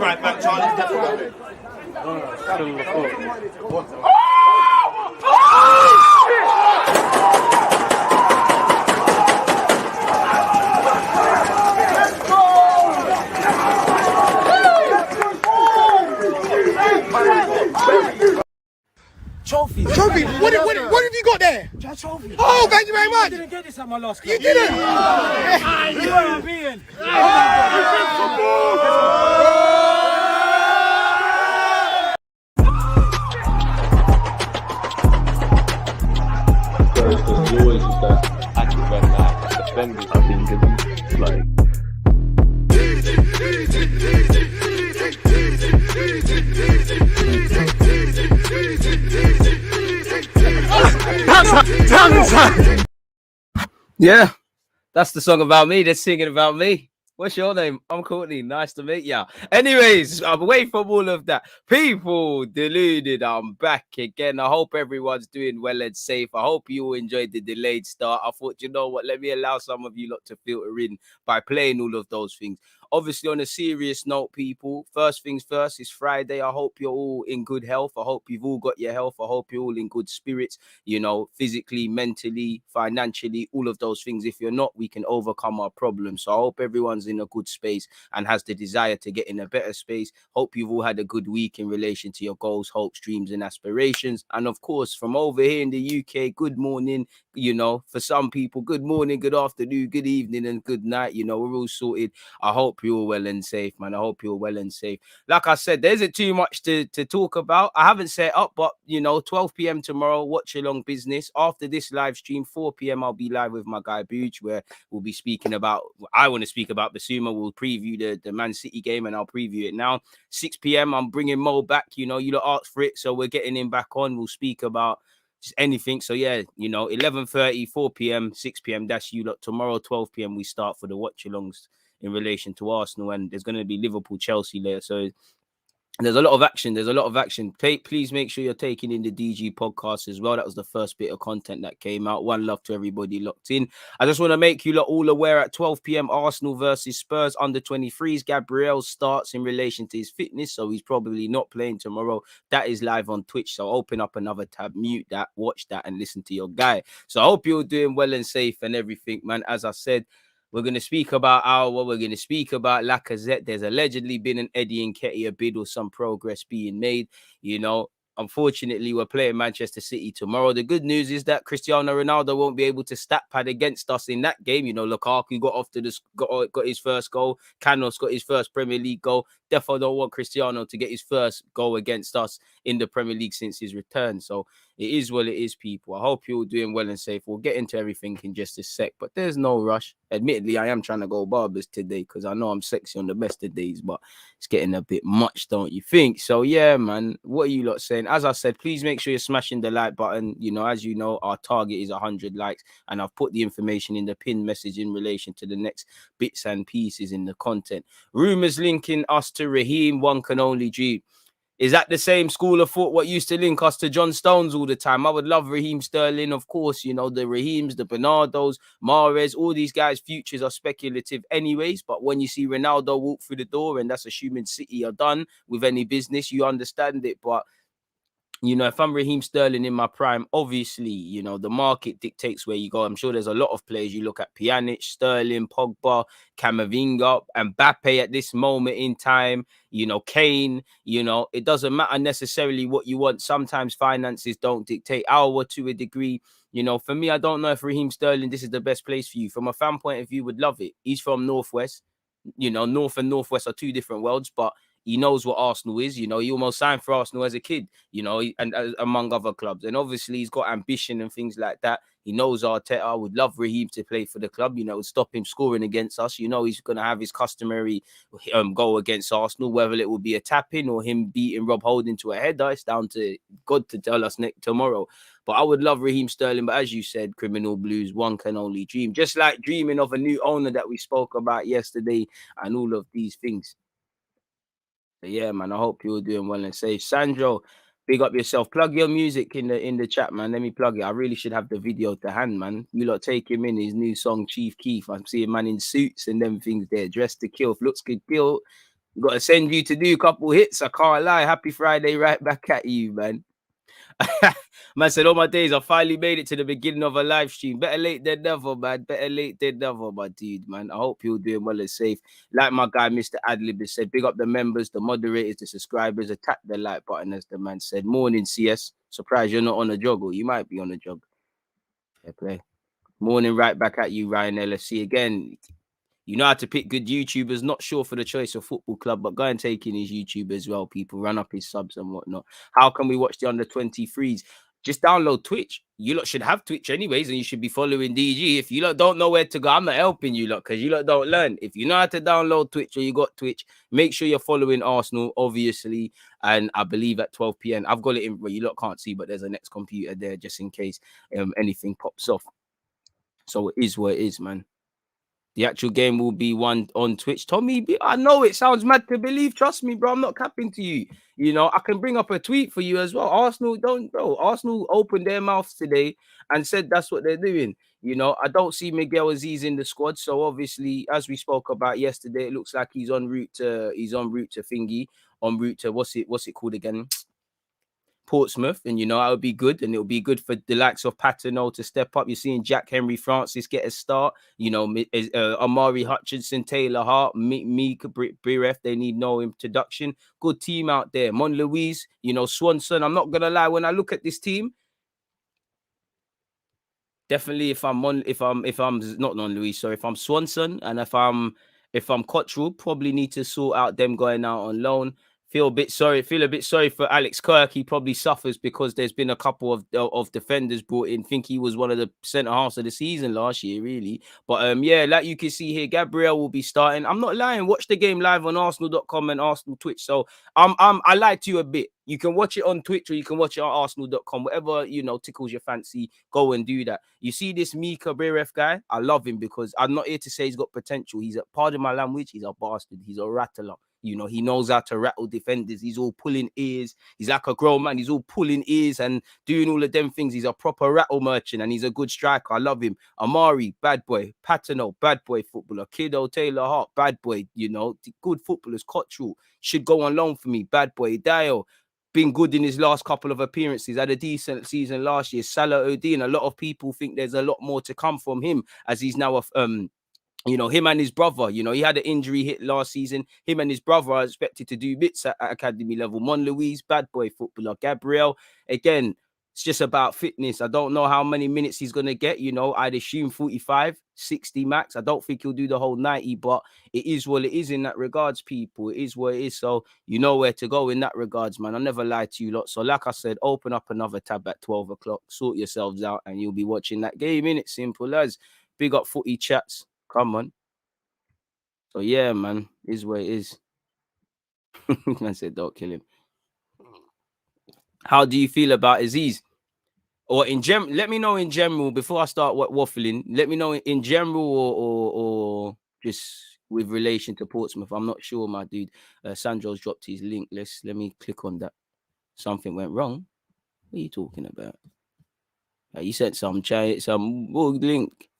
right back, Charlie's left back. Trophy. What have you got there? Trophy. Oh, thank you very much. You didn't get this at my last club. You didn't? You know what I'm being. There's always just that active red line defending. I think it's like. Yeah, that's the song about me. They're singing about me. What's your name? I'm Courtney. Nice to meet ya. Anyways, I'm away from all of that. People, deluded. I'm back again. I hope everyone's doing well and safe. I hope you all enjoyed the delayed start. I thought, you know what? Let me allow some of you lot to filter in by playing all of those things. Obviously, on a serious note, people, first things first, it's Friday. I hope you're all in good health. I hope you've all got your health. I hope you're all in good spirits, you know, physically, mentally, financially, all of those things. If you're not, we can overcome our problems. So I hope everyone's in a good space and has the desire to get in a better space. Hope you've all had a good week in relation to your goals, hopes, dreams, and aspirations. And of course, from over here in the UK, good morning. You know, for some people, good morning, good afternoon, good evening, and good night. You know, we're all sorted. I hope you're well and safe, man. I hope you're well and safe. Like I said, there isn't too much to talk about. I haven't set up, but, you know, 12 p.m. tomorrow, watch along business. After this live stream, 4 p.m., I'll be live with my guy, Booch, where we'll be speaking about, I want to speak about Basuma. We'll preview the Man City game, and I'll preview it now. 6 p.m., I'm bringing Mo back. You know, you lot asked for it, so we're getting him back on. We'll speak about just anything. So yeah, you know, 11:30, 4 p.m, 6 p.m, that's you lot. Tomorrow 12 p.m, we start for the watch alongs in relation to Arsenal, and there's going to be Liverpool Chelsea later. So there's a lot of action. Please make sure you're taking in the DG podcast as well. That was the first bit of content that came out. One love to everybody locked in. I just want to make you lot all aware at 12 p.m, Arsenal versus Spurs under 23s. Gabriel starts in relation to his fitness, so he's probably not playing tomorrow. That is live on Twitch. So open up another tab, mute that, watch that, and listen to your guy. So I hope you're doing well and safe and everything, man. As I said, we're going to speak about we're going to speak about Lacazette. There's allegedly been an Eddie Nketiah bid or some progress being made. You know, unfortunately, we're playing Manchester City tomorrow. The good news is that Cristiano Ronaldo won't be able to stat pad against us in that game. You know, Lukaku got his first goal. Canos got his first Premier League goal. Definitely don't want Cristiano to get his first goal against us in the Premier League since his return. So it is what it is, people. I hope you're all doing well and safe. We'll get into everything in just a sec, but there's no rush. Admittedly, I am trying to go barbers today because I know I'm sexy on the best of days, but it's getting a bit much, don't you think? So yeah, man, what are you lot saying? As I said, please make sure you're smashing the like button. You know, as you know, our target is 100 likes, and I've put the information in the pinned message in relation to the next bits and pieces in the content. Rumors linking us to Raheem, one can only dream. Is that the same school of thought what used to link us to John Stones all the time? I would love Raheem Sterling, of course. You know, the Raheems, the Bernardos, Mahrez, all these guys' futures are speculative anyways. But when you see Ronaldo walk through the door, and that's assuming City are done with any business, you understand it. But you know, if I'm Raheem Sterling in my prime, obviously, you know, the market dictates where you go. I'm sure there's a lot of players. You look at Pjanic, Sterling, Pogba, Camavinga, and Mbappe at this moment in time, you know, Kane, you know, it doesn't matter necessarily what you want. Sometimes finances don't dictate. Our to a degree. You know, for me, I don't know if Raheem Sterling, this is the best place for you. From a fan point of view, would love it. He's from Northwest. You know, North and Northwest are two different worlds, but he knows what Arsenal is. You know, he almost signed for Arsenal as a kid, you know, and among other clubs. And obviously, he's got ambition and things like that. He knows Arteta. I would love Raheem to play for the club. You know, stop him scoring against us. You know, he's going to have his customary goal against Arsenal, whether it will be a tap-in or him beating Rob Holding to a header. It's down to God to tell us tomorrow. But I would love Raheem Sterling. But as you said, Criminal Blues, one can only dream. Just like dreaming of a new owner that we spoke about yesterday and all of these things. But yeah, man, I hope you're doing well and safe. Sandro, big up yourself. Plug your music in the chat, man. Let me plug it. I really should have the video to hand, man. You lot take him in his new song, Chief Keef. I'm seeing man in suits and them things there, dressed to kill. If looks could kill, Got to send you to do a couple hits. I can't lie. Happy Friday right back at you, man. Man said, all my days, I finally made it to the beginning of a live stream. Better late than never, man. Better late than never, my dude, man. I hope you're doing well and safe. Like my guy, Mr. Adlib, has said, big up the members, the moderators, the subscribers. Attack the like button, as the man said. Morning, CS. Surprised you're not on a jog, or you might be on a jog. Fair play. Morning right back at you, Ryan LFC. Again, you know how to pick good YouTubers. Not sure for the choice of football club, but go and take in his YouTube as well, people. Run up his subs and whatnot. How can we watch the under-23s? Just download Twitch. You lot should have Twitch anyways, and you should be following DG. If you lot don't know where to go, I'm not helping you lot because you lot don't learn. If you know how to download Twitch or you got Twitch, make sure you're following Arsenal, obviously. And I believe at 12 p.m. I've got it in where you lot can't see, but there's a next computer there just in case anything pops off. So it is what it is, man. The actual game will be one on Twitch. Tommy, I know it sounds mad to believe. Trust me, bro. I'm not capping to you. You know, I can bring up a tweet for you as well. Arsenal opened their mouths today and said that's what they're doing. You know, I don't see Miguel AZEEZ in the squad. So obviously, as we spoke about yesterday, it looks like he's en route to what's it called again? Portsmouth, and you know that would be good, and it'll be good for the likes of Patino to step up. You're seeing Jack Henry Francis get a start. You know, Amari Hutchinson, Taylor Hart, Meek Biref, they need no introduction. Good team out there. Mon Louise, you know, Swanson. I'm not gonna lie, when I look at this team, definitely if I'm not non Louise, sorry, if I'm Swanson and if I'm Cottrell, probably need to sort out them going out on loan. Feel a bit sorry for Alex Kirk. He probably suffers because there's been a couple of defenders brought in. Think he was one of the centre halves of the season last year, really. But yeah, like you can see here, Gabriel will be starting. I'm not lying. Watch the game live on Arsenal.com and Arsenal Twitch. So I lied to you a bit. You can watch it on Twitch or you can watch it on Arsenal.com. Whatever, you know, tickles your fancy, go and do that. You see this Mika Biref guy? I love him because I'm not here to say he's got potential. He's pardon my language, he's a bastard. He's a rattler. You know, he knows how to rattle defenders. He's all pulling ears. He's like a grown man. He's all pulling ears and doing all of them things. He's a proper rattle merchant and he's a good striker. I love him. Amari, bad boy. Patino, bad boy footballer. Kiddo, Taylor Hart, bad boy. You know, good footballers. Cottrell should go on loan for me. Bad boy. Dio, been good in his last couple of appearances. Had a decent season last year. Salah Odin, a lot of people think there's a lot more to come from him as he's now you know, him and his brother, you know, he had an injury hit last season. Him and his brother are expected to do bits at academy level. Mon Louise, bad boy footballer. Gabriel, again, it's just about fitness. I don't know how many minutes he's going to get. You know, I'd assume 45, 60 max. I don't think he'll do the whole 90, but it is what it is in that regards, people. It is what it is. So you know where to go in that regards, man. I never lie to you lot. So like I said, open up another tab at 12 o'clock. Sort yourselves out and you'll be watching that game, innit? Simple as. Big up footy chats. Come on. So yeah, man, is what it is. I said, don't kill him. How do you feel about AZEEZ? Or in general, let me know in general before I start waffling. Let me know in general or just with relation to Portsmouth. I'm not sure, my dude. Sandro's dropped his link. Let me click on that. Something went wrong. What are you talking about? You sent some bug link.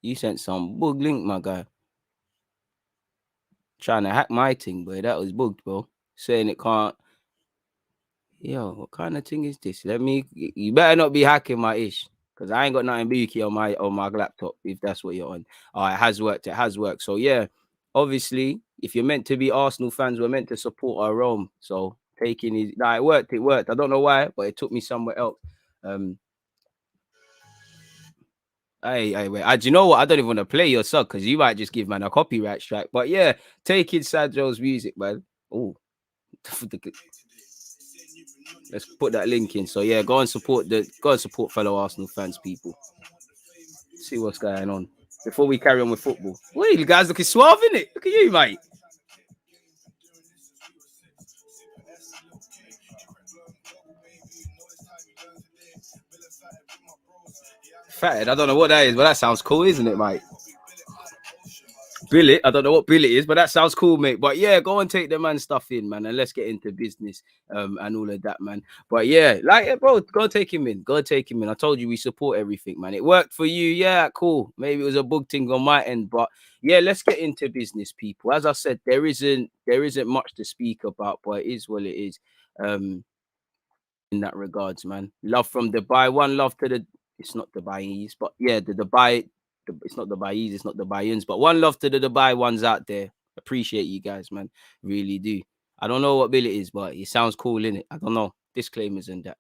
You sent some bug link, my guy. Trying to hack my thing, boy. That was bugged, bro. Saying it can't. Yo, what kind of thing is this? You better not be hacking my ish. Because I ain't got nothing bookie on my laptop, if that's what you're on. Oh, it has worked. So yeah, obviously, if you're meant to be Arsenal fans, we're meant to support our own. So taking his it worked. I don't know why, but it took me somewhere else. Hey, wait. Do you know what? I don't even want to play your song because you might just give man a copyright strike. But yeah, taking Sandro's music, man. Oh, let's put that link in. So yeah, go and support fellow Arsenal fans, people. See what's going on before we carry on with football. Wait, you guys looking suave, innit? Look at you, mate. Fatted, I don't know what that is, but that sounds cool, isn't it, mate? Billet. I don't know what billet is, but that sounds cool, mate. But yeah, go and take the man stuff in, man, and let's get into business and all of that, man. But yeah, like, bro, go take him in. Go take him in. I told you we support everything, man. It worked for you. Yeah, cool. Maybe it was a bug thing on my end, but yeah, let's get into business, people. As I said, there isn't much to speak about, but it is what it is. In that regards, man. Love from Dubai. One love to the, it's not Dubai's, but yeah, the Dubai, it's not Dubai's, it's not Dubaians, but one love to the Dubai ones out there. Appreciate you guys, man. Really do. I don't know what bill it is, but it sounds cool, innit? I don't know. Disclaimers and that.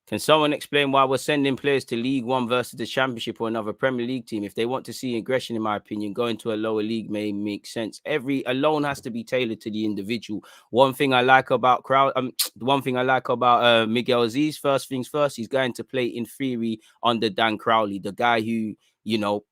Can someone explain why we're sending players to League One versus the Championship or another Premier League team? If they want to see aggression, in my opinion, going to a lower league may make sense. A loan has to be tailored to the individual. One thing I like about Miguel AZEEZ, first things first, he's going to play in theory under Dan Crowley, the guy who, you know,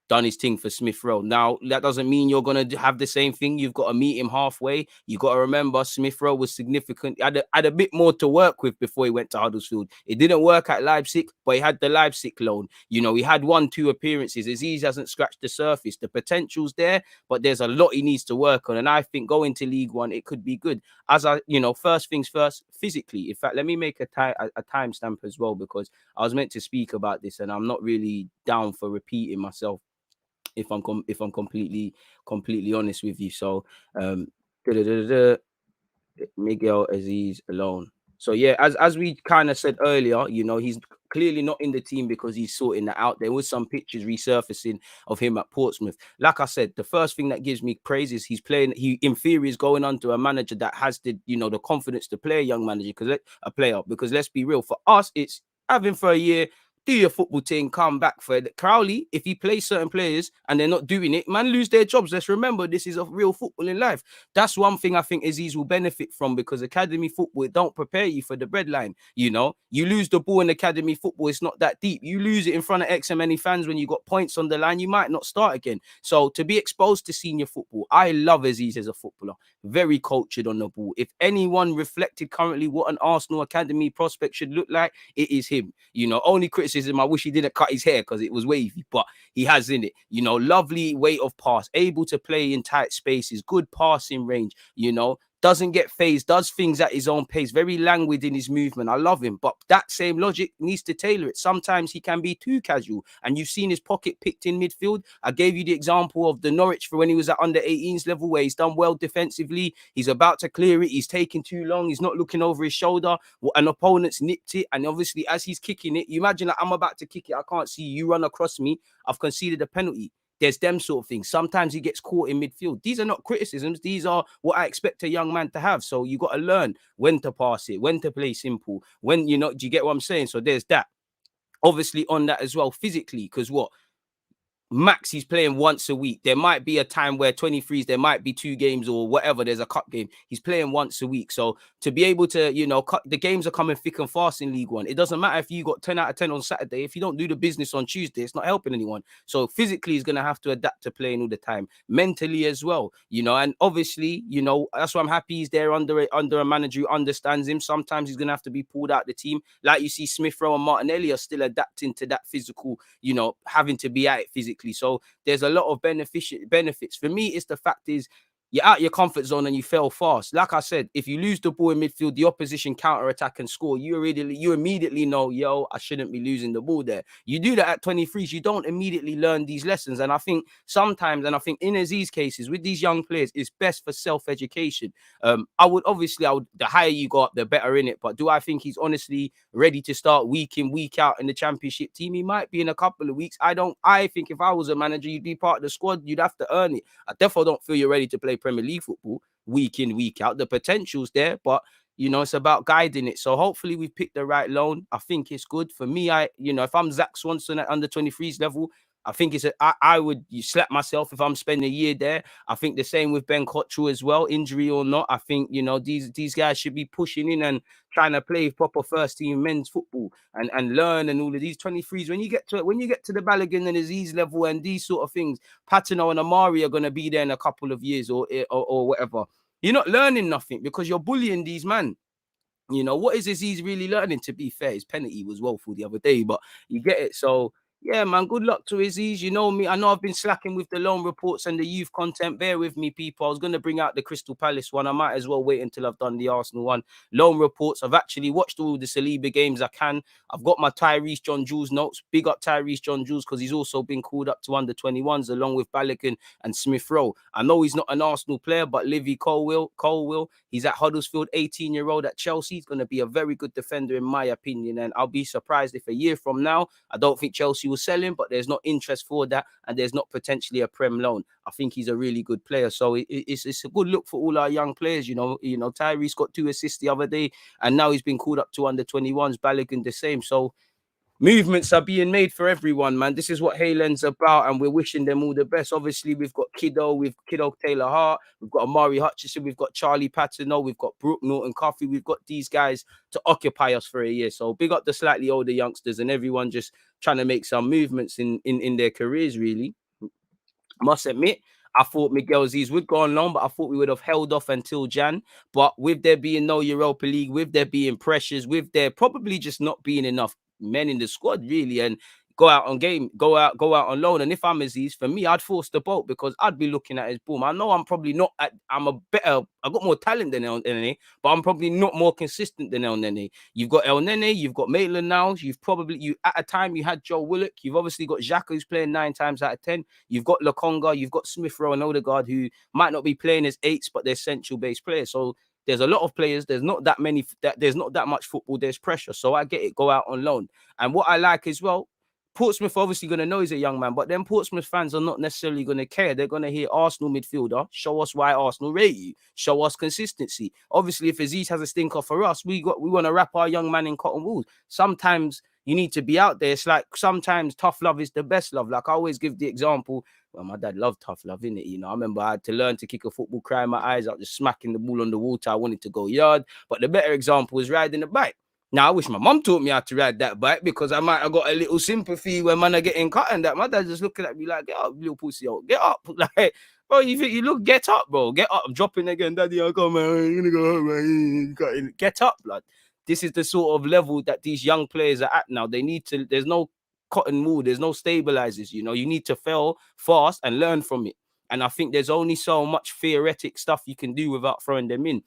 done his thing for Smith Rowe. Now, that doesn't mean you're going to have the same thing. You've got to meet him halfway. You got to remember Smith Rowe was significant. Had a bit more to work with before he went to Huddersfield. It didn't work at Leipzig, but he had the Leipzig loan. You know, he had 1-2 appearances. AZEEZ hasn't scratched the surface. The potential's there, but there's a lot he needs to work on. And I think going to League One, it could be good. First things first, physically. In fact, let me make a timestamp as well, because I was meant to speak about this and I'm not really down for repeating myself, if I'm completely honest with you. So Miguel AZEEZ alone. So yeah, as we kind of said earlier, you know, he's clearly not in the team because he's sorting that out. There was some pictures resurfacing of him at Portsmouth. Like I said, the first thing that gives me praise is he in theory is going on to a manager that has the confidence to play a young manager, because let's be real, for us it's having for a year, do your football team, come back for it. Crowley, if he plays certain players and they're not doing it, man, lose their jobs. Let's remember, this is a real football in life. That's one thing I think AZEEZ will benefit from, because academy football, it don't prepare you for the breadline. You know, you lose the ball in academy football, it's not that deep. You lose it in front of X and many fans when you got points on the line, you might not start again. So to be exposed to senior football, I love AZEEZ as a footballer. Very cultured on the ball. If anyone reflected currently what an Arsenal academy prospect should look like, it is him. You know, only criticism, I wish he didn't cut his hair because it was wavy, but he has in it. You know, lovely weight of pass, able to play in tight spaces, good passing range, you know, doesn't get phased, does things at his own pace, very languid in his movement. I love him, but that same logic needs to tailor it. Sometimes he can be too casual, and you've seen his pocket picked in midfield. I gave you the example of the Norwich for when he was at under 18s level, where he's done well defensively. He's about to clear it. He's taking too long. He's not looking over his shoulder. An opponent's nipped it, and obviously as he's kicking it, you imagine, like, I'm about to kick it, I can't see you, run across me, I've conceded a penalty. There's them sort of things. Sometimes he gets caught in midfield. These are not criticisms. These are what I expect a young man to have. So you got to learn when to pass it, when to play simple, when, you know, do you get what I'm saying? So there's that. Obviously on that as well, physically, because what? Max, he's playing once a week. There might be a time where 23s, there might be 2 games or whatever. There's a cup game. He's playing once a week. So to be able to, you know, the games are coming thick and fast in League One. It doesn't matter if you got 10 out of 10 on Saturday. If you don't do the business on Tuesday, it's not helping anyone. So physically, he's going to have to adapt to playing all the time. Mentally as well, you know, and obviously, you know, that's why I'm happy he's there under a manager who understands him. Sometimes he's going to have to be pulled out the team. Like you see Smith Rowe and Martinelli are still adapting to that physical, you know, having to be at it physically. So there's a lot of benefits. For me, it's the fact is, you're out your comfort zone and you fail fast. Like I said, if you lose the ball in midfield, the opposition counter-attack and score, you immediately know, yo, I shouldn't be losing the ball there. You do that at 23s, you don't immediately learn these lessons. And I think sometimes, and I think in these cases, with these young players, it's best for self-education. The higher you go up, the better in it. But do I think he's honestly ready to start week in, week out in the Championship team? He might be in a couple of weeks. I think if I was a manager, you'd be part of the squad. You'd have to earn it. I definitely don't feel you're ready to play Premier League football week in, week out. The potential's there, but you know, it's about guiding it. So hopefully we've picked the right loan. I think it's good. For me, if I'm Zach Swanson at under 23s level, I think I would slap myself if I'm spending a year there. I think the same with Ben Cottrell as well, injury or not. I think, you know, these guys should be pushing in and trying to play proper first team men's football and learn, and all of these 23s. When you get to the Balogun and AZEEZ level and these sort of things, Patino and Amari are going to be there in a couple of years or whatever. You're not learning nothing because you're bullying these men. You know, what is AZEEZ really learning? To be fair, his penalty was woeful the other day, but you get it. So Yeah, man, good luck to AZEEZ. You know me. I know I've been slacking with the loan reports and the youth content. Bear with me, people. I was going to bring out the Crystal Palace one. I might as well wait until I've done the Arsenal one. Loan reports. I've actually watched all the Saliba games I can. I've got my Tyrese John-Jules notes. Big up Tyrese John-Jules because he's also been called up to under-21s along with Balogun and Smith Rowe. I know he's not an Arsenal player, but Livy Colwill, he's at Huddersfield, 18-year-old at Chelsea. He's going to be a very good defender in my opinion. And I'll be surprised if a year from now, I don't think Chelsea will sell him, but there's not interest for that, and there's not potentially a Prem loan. I think he's a really good player, so it's a good look for all our young players. You know, Tyrese got 2 assists the other day, and now he's been called up to under-21s. Balogun the same. So movements are being made for everyone, man. This is what Haylen's about, and we're wishing them all the best. Obviously, we've got Kiddo Taylor Hart, we've got Amari Hutchinson, we've got Charlie Patino, we've got Brooke Norton Coffey, we've got these guys to occupy us for a year. So big up the slightly older youngsters and everyone just trying to make some movements in their careers, really. Must admit, I thought Miguel Azeez would go on loan, but I thought we would have held off until Jan. But with there being no Europa League, with there being pressures, with there probably just not being enough men in the squad, really, and go out on loan. And if I'm Azeez, for me, I'd force the boat because I'd be looking at his boom. I know I'm probably not I've got more talent than El Nene, but I'm probably not more consistent than El Nene. You've got El Nene, you've got Maitland now, at a time you had Joe Willock, you've obviously got Xhaka who's playing 9 times out of 10, you've got Lokonga, you've got Smith Rowe and Odegaard who might not be playing as 8s, but they're central based players. So there's a lot of players. There's not that much football. There's pressure. So I get it. Go out on loan. And what I like as well, Portsmouth obviously going to know he's a young man, but then Portsmouth fans are not necessarily going to care. They're going to hear Arsenal midfielder, show us why Arsenal rate you, show us consistency. Obviously, if Azeez has a stinker for us, we want to wrap our young man in cotton wool. Sometimes you need to be out there. It's like sometimes tough love is the best love. Like I always give the example. Well, my dad loved tough love, innit? You know, I remember I had to learn to kick a football, crying my eyes out, just smacking the ball on the water. I wanted to go yard. But the better example was riding a bike. Now, I wish my mum taught me how to ride that bike because I might have got a little sympathy when man are getting cut and that. My dad just looking at me like, get up, little pussy, yo, get up. Like, bro, you look, get up, bro. Get up. I'm dropping again, daddy. I go, man, you're going to go home, man. Get up, blood. This is the sort of level that these young players are at now. They need to, there's no cotton wool, there's no stabilizers, you know. You need to fail fast and learn from it. And I think there's only so much theoretic stuff you can do without throwing them in.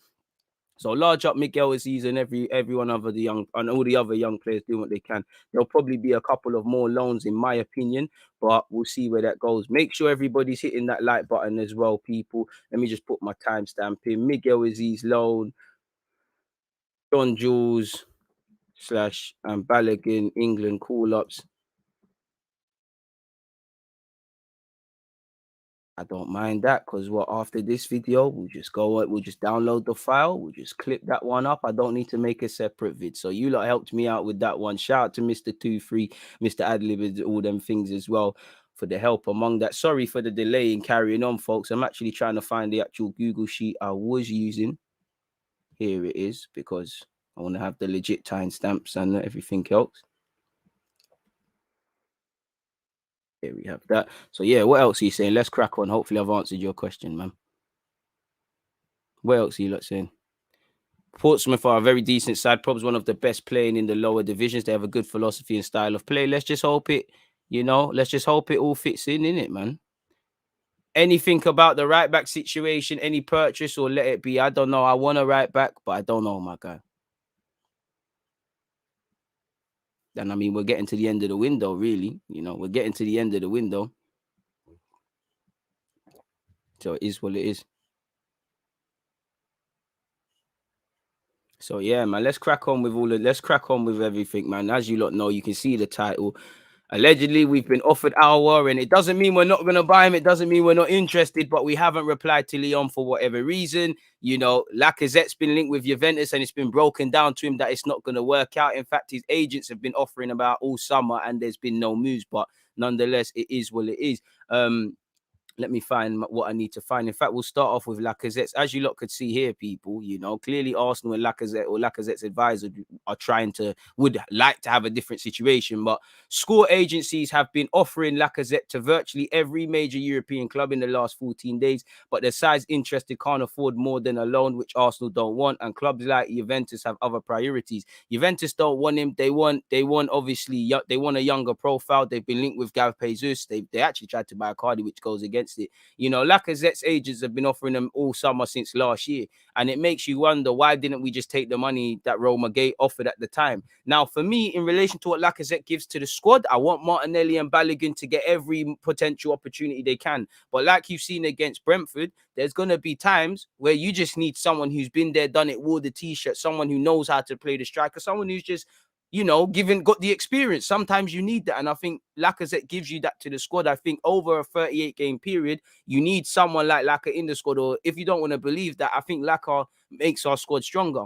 So large up Miguel Azeez and everyone other the young and all the other young players doing what they can. There'll probably be a couple of more loans in my opinion, but we'll see where that goes. Make sure everybody's hitting that like button as well, people. Let me just put my timestamp in. Miguel Azeez loan, JOHN-JULES / Balogun England call-ups. I don't mind that because after this video, we'll just download the file, we'll just clip that one up. I don't need to make a separate vid. So you lot helped me out with that one. Shout out to Mr. 23, Mr. Adlib, all them things as well for the help among that. Sorry for the delay in carrying on, folks. I'm actually trying to find the actual Google sheet I was using. Here it is because I want to have the legit timestamps and everything else. Here we have that. So yeah, what else are you saying? Let's crack on. Hopefully I've answered your question, man. What else are you lot saying? Portsmouth are a very decent side. Probably one of the best playing in the lower divisions. They have a good philosophy and style of play. Let's just hope it, let's just hope it all fits in it, man. Anything about the right back situation, any purchase or let it be? I don't know. I want a right back, but I don't know, my guy. And I mean, we're getting to the end of the window, really. We're getting to the end of the window. So it is what it is. So yeah, man, let's crack on with everything, man. As you lot know, you can see the title. Allegedly, we've been offered Aouar, and it doesn't mean we're not going to buy him. It doesn't mean we're not interested, but we haven't replied to Lyon for whatever reason. Lacazette's been linked with Juventus, and it's been broken down to him that it's not going to work out. In fact, his agents have been offering about all summer, and there's been no moves. But nonetheless, it is what it is. let me find what I need to find. In fact, we'll start off with Lacazette. As you lot could see here, people, you know, clearly Arsenal and Lacazette or Lacazette's advisor are would like to have a different situation. But score agencies have been offering Lacazette to virtually every major European club in the last 14 days. But the sides interested can't afford more than a loan, which Arsenal don't want. And clubs like Juventus have other priorities. Juventus don't want him. They want obviously, they want a younger profile. They've been linked with Gav Jesus. They actually tried to buy a Cardi, which goes against it. You know, Lacazette's agents have been offering them all summer since last year. And it makes you wonder, why didn't we just take the money that Roma Gate offered at the time? Now, for me, in relation to what Lacazette gives to the squad, I want Martinelli and Balogun to get every potential opportunity they can. But like you've seen against Brentford, there's going to be times where you just need someone who's been there, done it, wore the T-shirt, someone who knows how to play the striker, someone who's just, you know, got the experience. Sometimes you need that. And I think Lacazette gives you that to the squad. I think over a 38-game period, you need someone like LACA in the squad. Or if you don't want to believe that, I think LACA makes our squad stronger.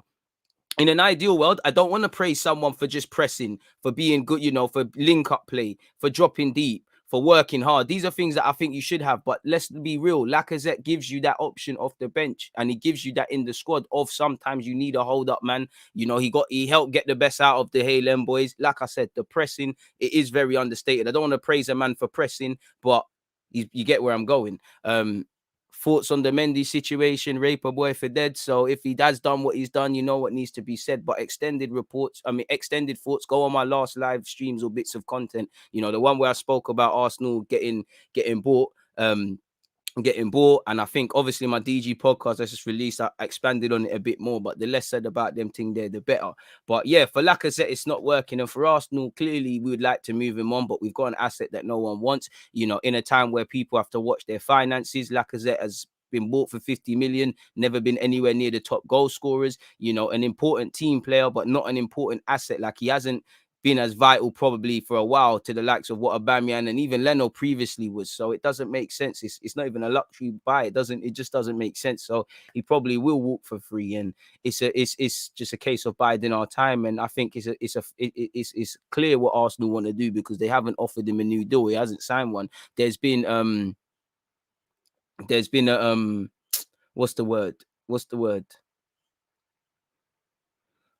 In an ideal world, I don't want to praise someone for just pressing, for being good, you know, for link-up play, for dropping deep, for working hard. These are things that I think you should have. But let's be real. Lacazette gives you that option off the bench, and he gives you that in the squad of sometimes you need a hold-up man. You know, he helped get the best out of the Haaland boys. Like I said, the pressing, it is very understated. I don't want to praise a man for pressing, but you get where I'm going. Thoughts on the Mendy situation, rape a boy for dead. So if he has done what he's done, you know what needs to be said. But extended thoughts, go on my last live streams or bits of content. You know, the one where I spoke about Arsenal getting bought. And I think obviously my DG podcast I just released, I expanded on it a bit more, but the less said about them thing there, the better. But yeah, for Lacazette, it's not working. And for Arsenal, clearly we would like to move him on, but we've got an asset that no one wants. You know, in a time where people have to watch their finances, Lacazette has been bought for 50 million, never been anywhere near the top goal scorers, you know, an important team player, but not an important asset. Like, he hasn't been as vital probably for a while to the likes of what Aubameyang and even Leno previously was. So it doesn't make sense. It's not even a luxury buy. It just doesn't make sense. So he probably will walk for free, and it's just a case of biding our time. And I think it's clear what Arsenal want to do, because they haven't offered him a new deal. He hasn't signed one. There's been a what's the word?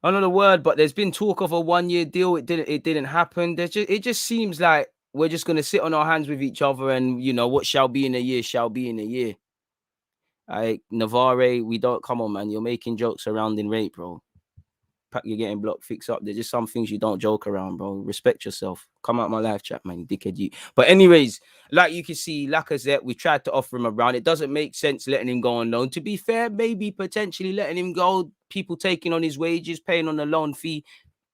I don't know the word, but there's been talk of a 1-year deal. It didn't happen. It just seems like we're just gonna sit on our hands with each other, and you know what shall be in a year shall be in a year. Navarre, we don't, come on, man. You're making jokes surrounding rape, bro. You're getting blocked, fix up. There's just some things you don't joke around, bro. Respect yourself. Come out my live chat, man, you dickhead, you. But anyways, like you can see, Lacazette, we tried to offer him around. It doesn't make sense letting him go on loan. To be fair, maybe potentially letting him go, people taking on his wages, paying on the loan fee,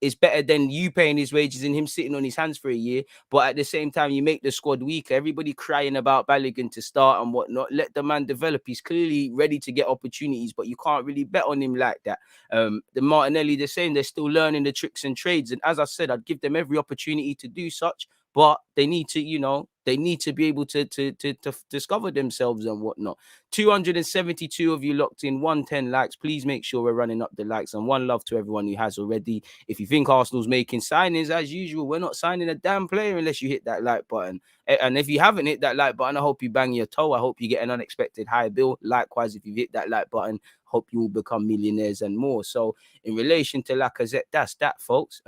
is better than you paying his wages and him sitting on his hands for a year. But at the same time, you make the squad weaker. Everybody crying about Balogun to start and whatnot. Let the man develop. He's clearly ready to get opportunities, but you can't really bet on him like that. The Martinelli, the same, they're still learning the tricks and trades. And as I said, I'd give them every opportunity to do such, but they need to, you know, they need to be able to discover themselves and whatnot. 272 of you locked in, 110 likes. Please make sure we're running up the likes, and one love to everyone who has already. If you think Arsenal's making signings, as usual, we're not signing a damn player unless you hit that like button. And if you haven't hit that like button, I hope you bang your toe. I hope you get an unexpected high bill. Likewise, if you hit that like button, hope you will become millionaires and more. So in relation to Lacazette, that's that, folks.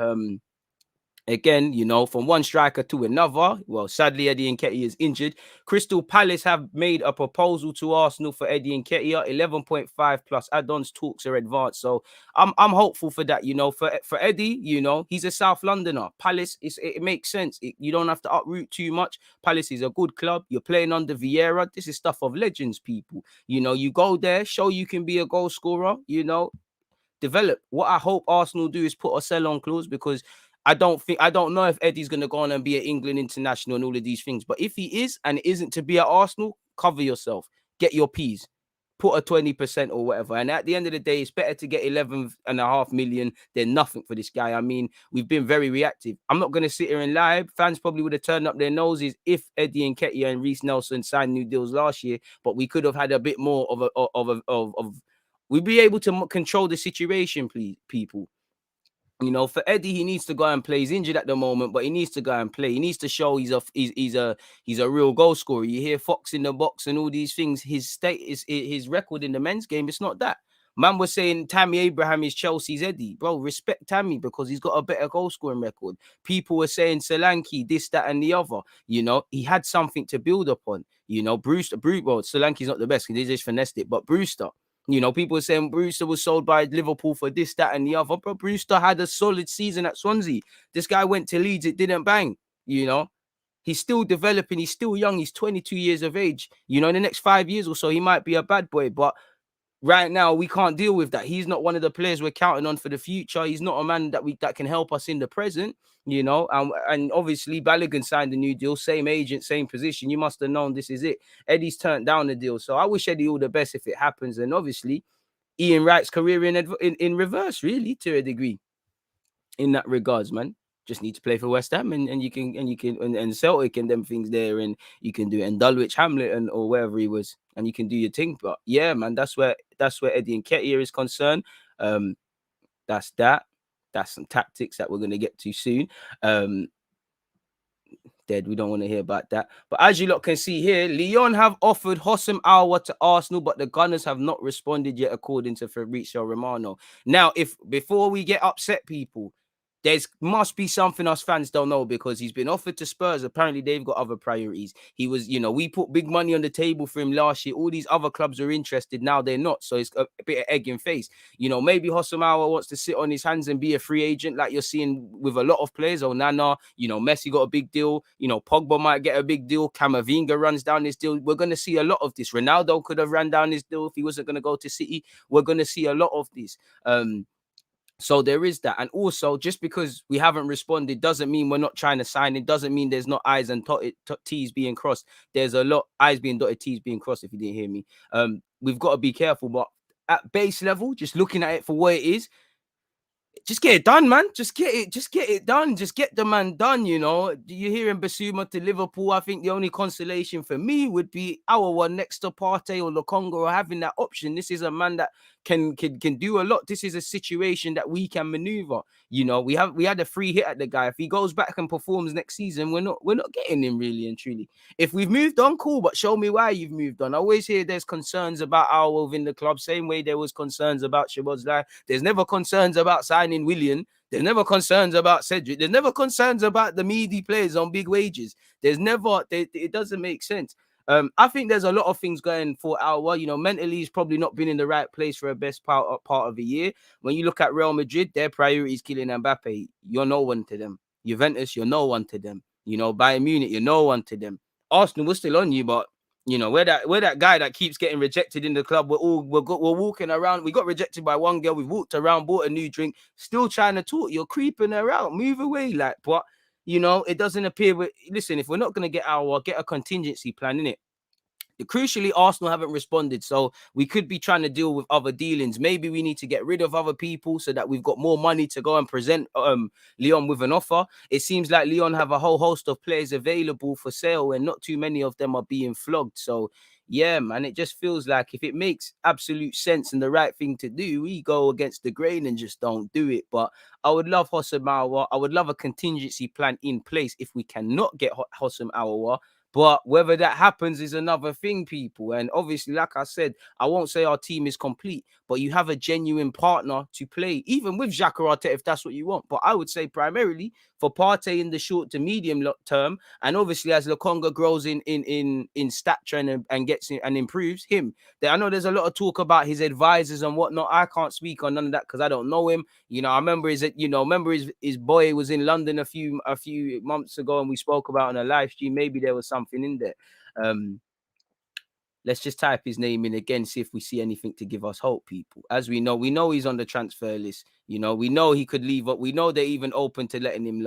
Again, you know, from one striker to another. Well, sadly, Eddie Nketiah is injured. Crystal Palace have made a proposal to Arsenal for Eddie Nketiah. 11.5 plus add-ons. Talks are advanced. So I'm hopeful for that. You know, for Eddie, you know, he's a South Londoner. Palace, it makes sense. You don't have to uproot too much. Palace is a good club. You're playing under Vieira. This is stuff of legends, people. You know, you go there, show you can be a goal scorer, you know, develop. What I hope Arsenal do is put a sell-on clause, because I don't know if Eddie's going to go on and be at England international and all of these things. But if he is, and it isn't to be at Arsenal, cover yourself. Get your P's. Put a 20% or whatever. And at the end of the day, it's better to get 11.5 million than nothing for this guy. I mean, we've been very reactive. I'm not going to sit here and lie. Fans probably would have turned up their noses if Eddie Nketiah and Reece Nelson signed new deals last year. But we could have had a bit more of we'd be able to control the situation, please, people. You know, for Eddie, he needs to go and play. He's injured at the moment, but he needs to go and play. He needs to show he's a real goal scorer. You hear Fox in the box and all these things. His record in the men's game, it's not that. Man was saying Tammy Abraham is Chelsea's Eddie. Bro, respect Tammy because he's got a better goal scoring record. People were saying Solanke, this, that, and the other. You know, he had something to build upon. You know, well, Solanke's not the best because he just finessed it, but Brewster. You know, people are saying Brewster was sold by Liverpool for this, that, and the other. But Brewster had a solid season at Swansea. This guy went to Leeds, it didn't bang. You know, he's still developing. He's still young. He's 22 years of age. You know, in the next 5 years or so, he might be a bad boy. But right now, we can't deal with that. He's not one of the players we're counting on for the future. He's not a man that can help us in the present. You know, and obviously Balogun signed a new deal, same agent, same position. You must have known this is it. Eddie's turned down the deal, so I wish Eddie all the best if it happens. And obviously, Ian Wright's career in reverse, really, to a degree. In that regards, man, just need to play for West Ham, and you can and Celtic and them things there, and you can do it, and Dulwich Hamlet or wherever he was, and you can do your thing. But yeah, man, that's where Eddie Nketiah is concerned. That's that. That's some tactics that we're going to get to soon. Dead. We don't want to hear about that. But as you lot can see here, Lyon have offered Houssem Aouar to Arsenal, but the Gunners have not responded yet, according to Fabrizio Romano. Now, before we get upset, people, there must be something us fans don't know, because he's been offered to Spurs. Apparently, they've got other priorities. He was, you know, we put big money on the table for him last year. All these other clubs are interested. Now they're not. So it's a bit of egg in face. You know, maybe Houssem Aouar wants to sit on his hands and be a free agent like you're seeing with a lot of players. Onana, you know, Messi got a big deal. You know, Pogba might get a big deal. Camavinga runs down his deal. We're going to see a lot of this. Ronaldo could have ran down his deal if he wasn't going to go to City. We're going to see a lot of this. So there is that. And also, just because we haven't responded doesn't mean we're not trying to sign. It doesn't mean there's not I's and T's being crossed. There's a lot I's being dotted, T's being crossed, if you didn't hear me. We've got to be careful. But at base level, just looking at it for what it is, just get it done, man. Just get it done. Just get the man done, you know. You're hearing Basuma to Liverpool. I think the only consolation for me would be our one next to Partey or Lokonga, or having that option. This is a man that can do a lot. This is a situation that we can maneuver. You know, we had a free hit at the guy. If he goes back and performs next season, we're not getting him, really and truly. If we've moved on, cool, but show me why you've moved on. I always hear there's concerns about our within the club, same way there was concerns about Shabazz. There's never concerns about signing Willian. There's never concerns about Cedric. There's never concerns about the meaty players on big wages. It doesn't make sense. I think there's a lot of things going for Aouar. You know, mentally, he's probably not been in the right place for a best part of the year. When you look at Real Madrid, their priority is Kylian Mbappe. You're no one to them. Juventus, you're no one to them. You know, Bayern Munich, you're no one to them. Arsenal, we're still on you, but you know, we're that guy that keeps getting rejected in the club. We're walking around. We got rejected by one girl. We've walked around, bought a new drink, still trying to talk. You're creeping her out. Move away, like, but you know, it doesn't appear. Listen, if we're not gonna get a contingency plan in it. Crucially, Arsenal haven't responded, so we could be trying to deal with other dealings. Maybe we need to get rid of other people so that we've got more money to go and present Lyon with an offer. It seems like Lyon have a whole host of players available for sale, and not too many of them are being flogged. So, yeah, man, it just feels like if it makes absolute sense and the right thing to do, we go against the grain and just don't do it. But I would love Houssem Aouar. I would love a contingency plan in place if we cannot get Houssem Aouar. But whether that happens is another thing, people. And obviously, like I said, I won't say our team is complete, but you have a genuine partner to play, even with Xhaka or ARTETA, if that's what you want. But I would say primarily for Partey in the short to medium term, and obviously as Lokonga grows in stature and gets in, and improves him. I know there's a lot of talk about his advisors and whatnot. I can't speak on none of that because I don't know him. You know, I remember his boy was in London a few months ago, and we spoke about on a live stream. Maybe there was something in there. Let's just type his name in again, see if we see anything to give us hope, people. As we know he's on the transfer list. You know, we know he could leave up. We know they're even open to letting him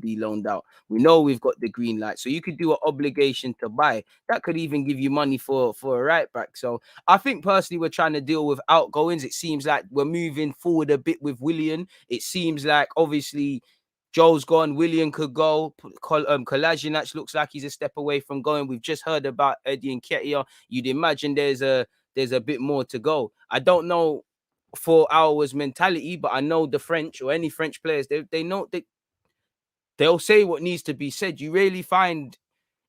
be loaned out. We know we've got the green light. So you could do an obligation to buy. That could even give you money for a right back. So I think personally we're trying to deal with outgoings. It seems like we're moving forward a bit with Willian. It seems like obviously Joe's gone. Willian could go. Kolasinac looks like he's a step away from going. We've just heard about Eddie Nketiah. You'd imagine there's a bit more to go. I don't know for our mentality, but I know the French or any French players, they know they'll say what needs to be said. You really find,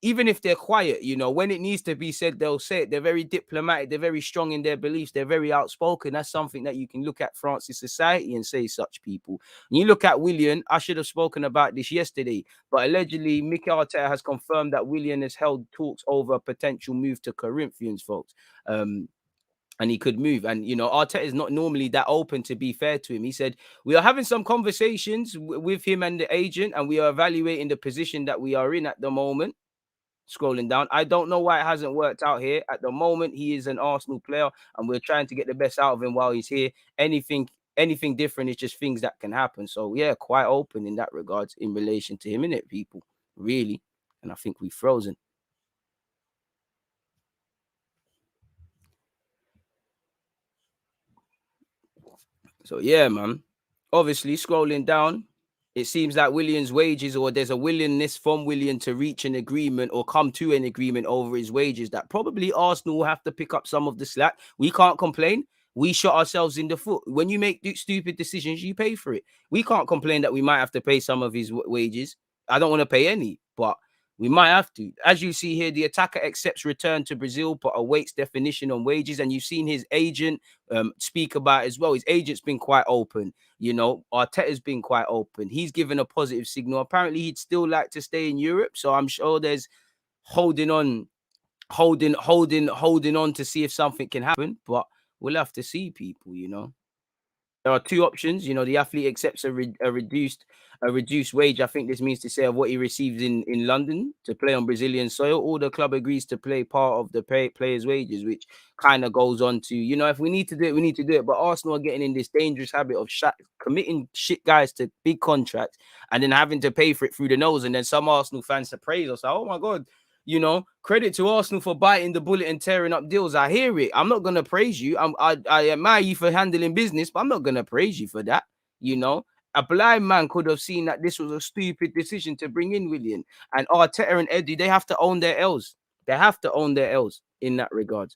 even if they're quiet, you know, when it needs to be said, they'll say it. They're very diplomatic. They're very strong in their beliefs. They're very outspoken. That's something that you can look at France's society and say such people. And you look at Willian, I should have spoken about this yesterday, but allegedly MIQUEL has confirmed that Willian has held talks over a potential move to Corinthians, folks. And he could move. And, you know, Arteta is not normally that open, to be fair to him. He said, we are having some conversations with him and the agent, and we are evaluating the position that we are in at the moment. Scrolling down, I don't know why it hasn't worked out here. At the moment, he is an Arsenal player, and we're trying to get the best out of him while he's here. Anything different is just things that can happen. So, yeah, quite open in that regards in relation to him, innit, people? Really. And I think we've frozen. So, yeah, man. Obviously, scrolling down, it seems like Willian's wages, or there's a willingness from Willian to reach an agreement or come to an agreement over his wages that probably Arsenal will have to pick up some of the slack. We can't complain. We shot ourselves in the foot. When you make stupid decisions, you pay for it. We can't complain that we might have to pay some of his wages. I don't want to pay any, but we might have to. As you see here, the attacker accepts return to Brazil, but awaits definition on wages. And you've seen his agent speak about it as well. His agent's been quite open. You know, Arteta's been quite open. He's given a positive signal. Apparently, he'd still like to stay in Europe. So I'm sure there's holding on to see if something can happen. But we'll have to see, people, you know. There are two options. You know, the athlete accepts a reduced wage. I think this means to say of what he receives in London to play on Brazilian soil, or the club agrees to play part of the player's wages, which kind of goes on to, you know, if we need to do it, we need to do it. But Arsenal are getting in this dangerous habit of committing shit guys to big contracts and then having to pay for it through the nose. And then some Arsenal fans to praise us. Like, oh my God, you know, credit to Arsenal for biting the bullet and tearing up deals. I hear it. I'm not going to praise you. I admire you for handling business, but I'm not going to praise you for that. You know, a blind man could have seen that this was a stupid decision to bring in Willian. And Arteta and Eddie, they have to own their L's. They have to own their L's in that regard.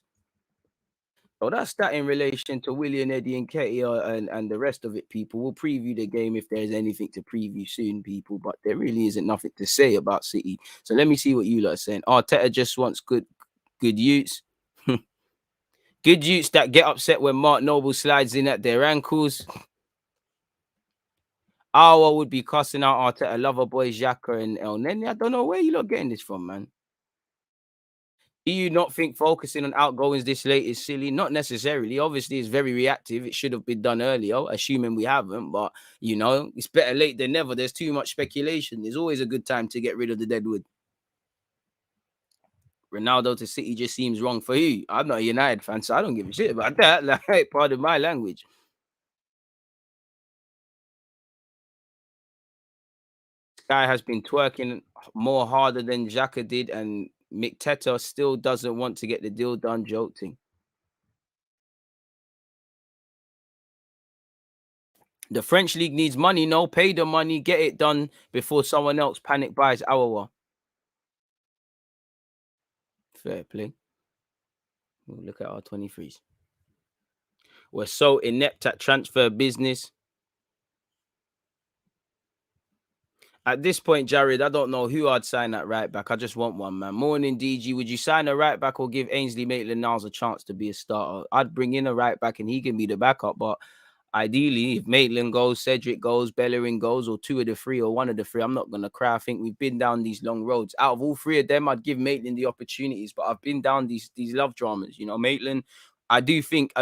So that's that in relation to Willian, Eddie, and NKIETAH and the rest of it, people. We'll preview the game if there's anything to preview soon, people. But there really isn't nothing to say about City. So let me see what you lot are saying. Arteta just wants good youths. Good youths that get upset when Mark Noble slides in at their ankles. Aouar would be cussing out Arteta, lover boys, Xhaka and El Neni. I don't know where you lot getting this from, man. Do you not think focusing on outgoings this late is silly? Not necessarily. Obviously, it's very reactive. It should have been done earlier, assuming we haven't. But, you know, it's better late than never. There's too much speculation. There's always a good time to get rid of the deadwood. Ronaldo to City just seems wrong for you. I'm not a United fan, so I don't give a shit about that. Like, pardon my language. This guy has been twerking more harder than Xhaka did, and MIQUEL still doesn't want to get the deal done. Joking. The French league needs money. No, pay the money, get it done before someone else panic buys Aouar. Fair play. We'll look at our 23s. We're so inept at transfer business. At this point, Jared, I don't know who I'd sign at right back. I just want one, man. Morning, DG. Would you sign a right back or give Ainsley Maitland-Niles a chance to be a starter? I'd bring in a right back and he can be the backup. But ideally, if Maitland goes, Cedric goes, Bellerin goes, or two of the three or one of the three, I'm not going to cry. I think we've been down these long roads. Out of all three of them, I'd give Maitland the opportunities. But I've been down these love dramas. You know, Maitland, I do think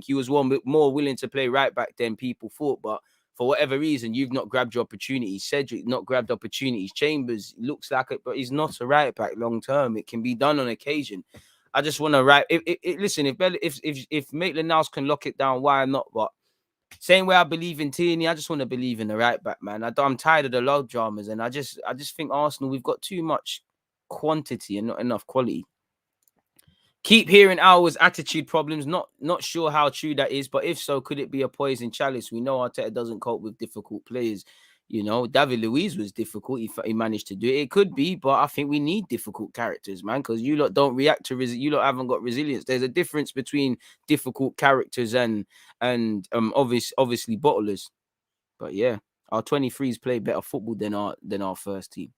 he was more willing to play right back than people thought. But for whatever reason, you've not grabbed your opportunities. Cedric not grabbed opportunities. Chambers looks like it, but he's not a right back long term. It can be done on occasion. I just want to write. Listen, if Maitland-Niles can lock it down, why not? But same way I believe in Tierney, I just want to believe in the right back, man. I'm tired of the love dramas, and I just think Arsenal, we've got too much quantity and not enough quality. Keep hearing Aouar's attitude problems. Not sure how true that is, but if so, could it be a poison chalice? We know Arteta doesn't cope with difficult players. You know, David Luiz was difficult. He managed to do it. It could be, but I think we need difficult characters, man, because you lot don't react to you lot haven't got resilience. There's a difference between difficult characters and obviously bottlers. But yeah, our 23s play better football than our first team.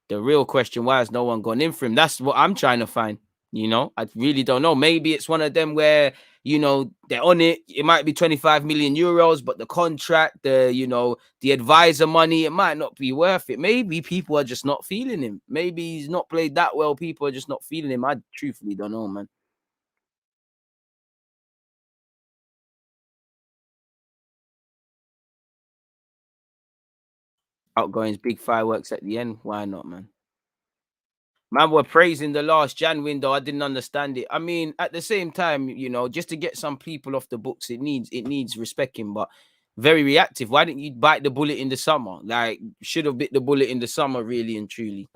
The real question, why has no one gone in for him? That's what I'm trying to find. You know, I really don't know. Maybe it's one of them where, you know, they're on it. It might be 25 million euros, but the contract, the advisor money, it might not be worth it. Maybe people are just not feeling him. Maybe he's not played that well. People are just not feeling him. I truthfully don't know, man. Outgoings, big fireworks at the end. Why not, man? Man, we're praising the last Jan window. I didn't understand it. I mean, at the same time, you know, just to get some people off the books, it needs respecting, but very reactive. Why didn't you bite the bullet in the summer? Like, should have bit the bullet in the summer, really and truly.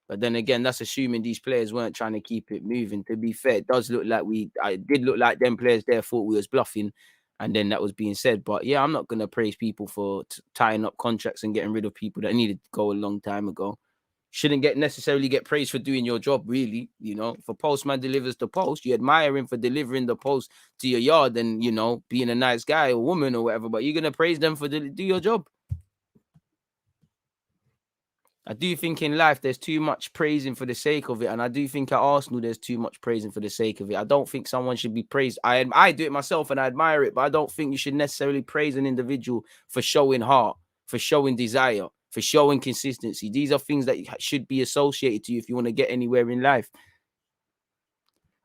But then again, that's assuming these players weren't trying to keep it moving. To be fair, it does look like it did look like them players there thought we was bluffing, and then that was being said. But yeah, I'm not gonna praise people for tying up contracts and getting rid of people that needed to go a long time ago. Shouldn't necessarily get praised for doing your job, really. You know, if a postman delivers the post, you admire him for delivering the post to your yard and, you know, being a nice guy or woman or whatever, but you're going to praise them for do your job. I do think in life there's too much praising for the sake of it, and I do think at Arsenal there's too much praising for the sake of it. I don't think someone should be praised. I do it myself and I admire it, but I don't think you should necessarily praise an individual for showing heart, for showing desire, for showing consistency. These are things that should be associated to you if you want to get anywhere in life.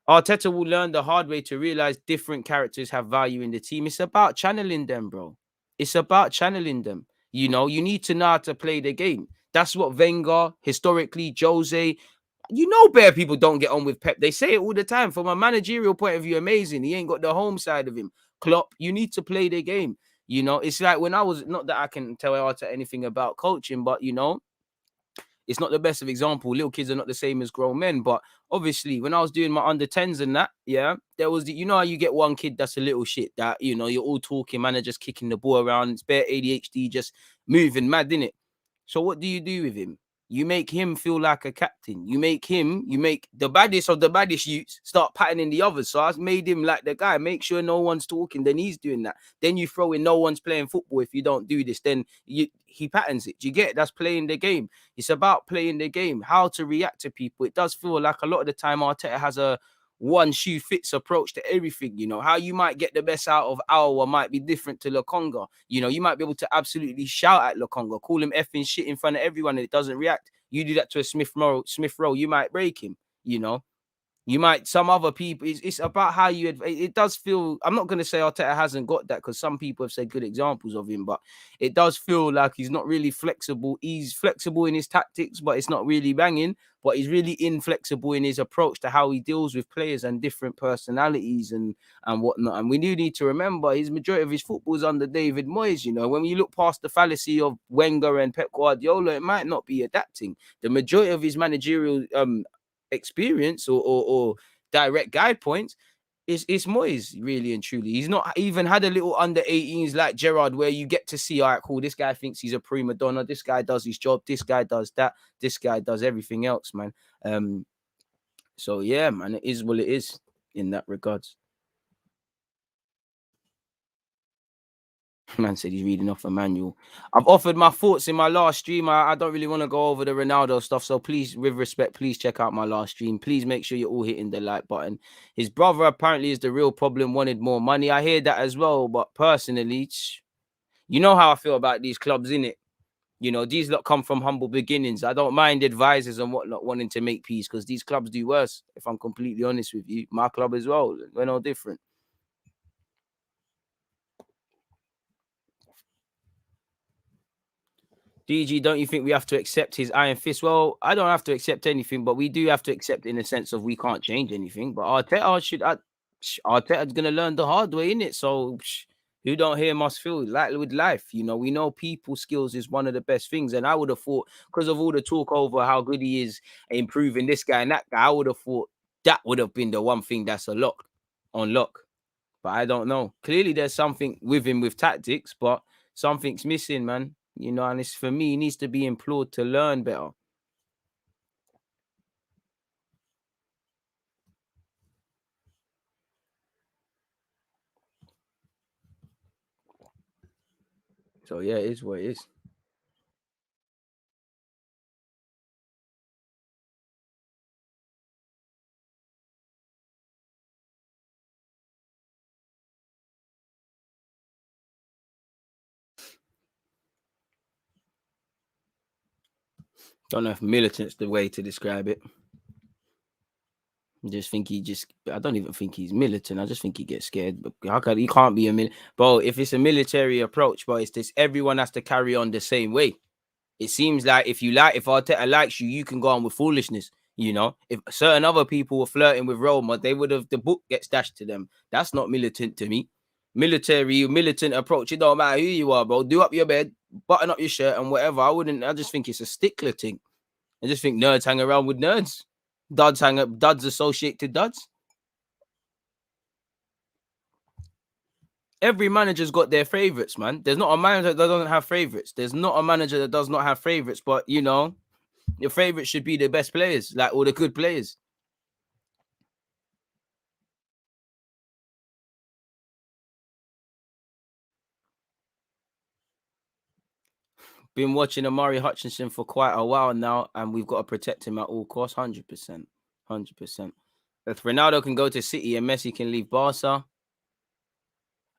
Arteta will learn the hard way to realize different characters have value in the team. It's about channeling them, bro. It's about channeling them. You know, you need to know how to play the game. That's what Wenger, historically, Jose, you know, bare people don't get on with Pep. They say it all the time. From a managerial point of view, amazing. He ain't got the home side of him. Klopp, you need to play the game. You know, it's like when I was, not that I can tell Arteta anything about coaching, but, you know, it's not the best of example. Little kids are not the same as grown men. But obviously, when I was doing my under 10s and that, yeah, there was you know how you get one kid that's a little shit that, you know, you're all talking, man, are just kicking the ball around. It's bare ADHD, just moving mad, innit? So what do you do with him? You make him feel like a captain. You make the baddest of the baddest youths start patterning the others. So I made him like the guy. Make sure no one's talking. Then he's doing that. Then you throw in no one's playing football. If you don't do this, then he patterns it. Do you get it? That's playing the game. It's about playing the game. How to react to people. It does feel like a lot of the time Arteta has a one shoe fits approach to everything. You know, how you might get the best out of Aouar might be different to Lokonga. You know, you might be able to absolutely shout at Lokonga, call him effing shit in front of everyone, and it doesn't react. You do that to a Smith Rowe, you might break him. You know, you might, some other people, it's about how you, it does feel, I'm not going to say Arteta hasn't got that, because some people have said good examples of him, but it does feel like he's not really flexible. He's flexible in his tactics, but it's not really banging, but he's really inflexible in his approach to how he deals with players and different personalities and whatnot. And we do need to remember his majority of his football is under David Moyes. You know, when you look past the fallacy of Wenger and Pep Guardiola, it might not be adapting. The majority of his managerial experience or direct guide points is Moyes, really and truly. He's not even had a little under 18s like Gerrard where you get to see, all right, cool, this guy thinks he's a prima donna, this guy does his job, this guy does that, this guy does everything else, man. So yeah, man, it is what it is in that regards. Man said he's reading off a manual. I've offered my thoughts in my last stream. I don't really want to go over the Ronaldo stuff. So please, with respect, please check out my last stream. Please make sure you're all hitting the like button. His brother apparently is the real problem, wanted more money. I hear that as well. But personally, you know how I feel about these clubs, innit? You know, these lot come from humble beginnings. I don't mind advisors and whatnot wanting to make peace because these clubs do worse, if I'm completely honest with you. My club as well. We're no different. DG, don't you think we have to accept his iron fist? Well, I don't have to accept anything, but we do have to accept in the sense of we can't change anything. But Arteta's gonna learn the hard way, innit? So who don't hear must feel. Like with life, you know, we know people skills is one of the best things. And I would have thought, because of all the talk over how good he is improving this guy and that guy, I would have thought that would have been the one thing that's on lock. But I don't know. Clearly, there's something with him with tactics, but Something's missing, man. You know, and it's for me, he needs to be implored to learn better. So yeah, it is what it is. Don't know if militant's the way to describe it. I just think I don't even think he's militant. I just think he gets scared. But how can he can't be a bro? If it's a military approach, but it's this, everyone has to carry on the same way. It seems like if Arteta likes you, you can go on with foolishness. You know, if certain other people were flirting with Roma, the book gets dashed to them. That's not militant to me. Militant approach. It don't matter who you are, bro. Do up your bed, button up your shirt, and whatever. I just think it's a stickler thing. I just think nerds hang around with nerds. Duds associate to duds. Every manager's got their favorites, man. There's not a manager that doesn't have favorites. There's not a manager that does not have favorites, but you know, your favorites should be the best players, like all the good players. Been watching Amari Hutchinson for quite a while now, and we've got to protect him at all costs. 100%. 100%. If Ronaldo can go to City and Messi can leave Barca,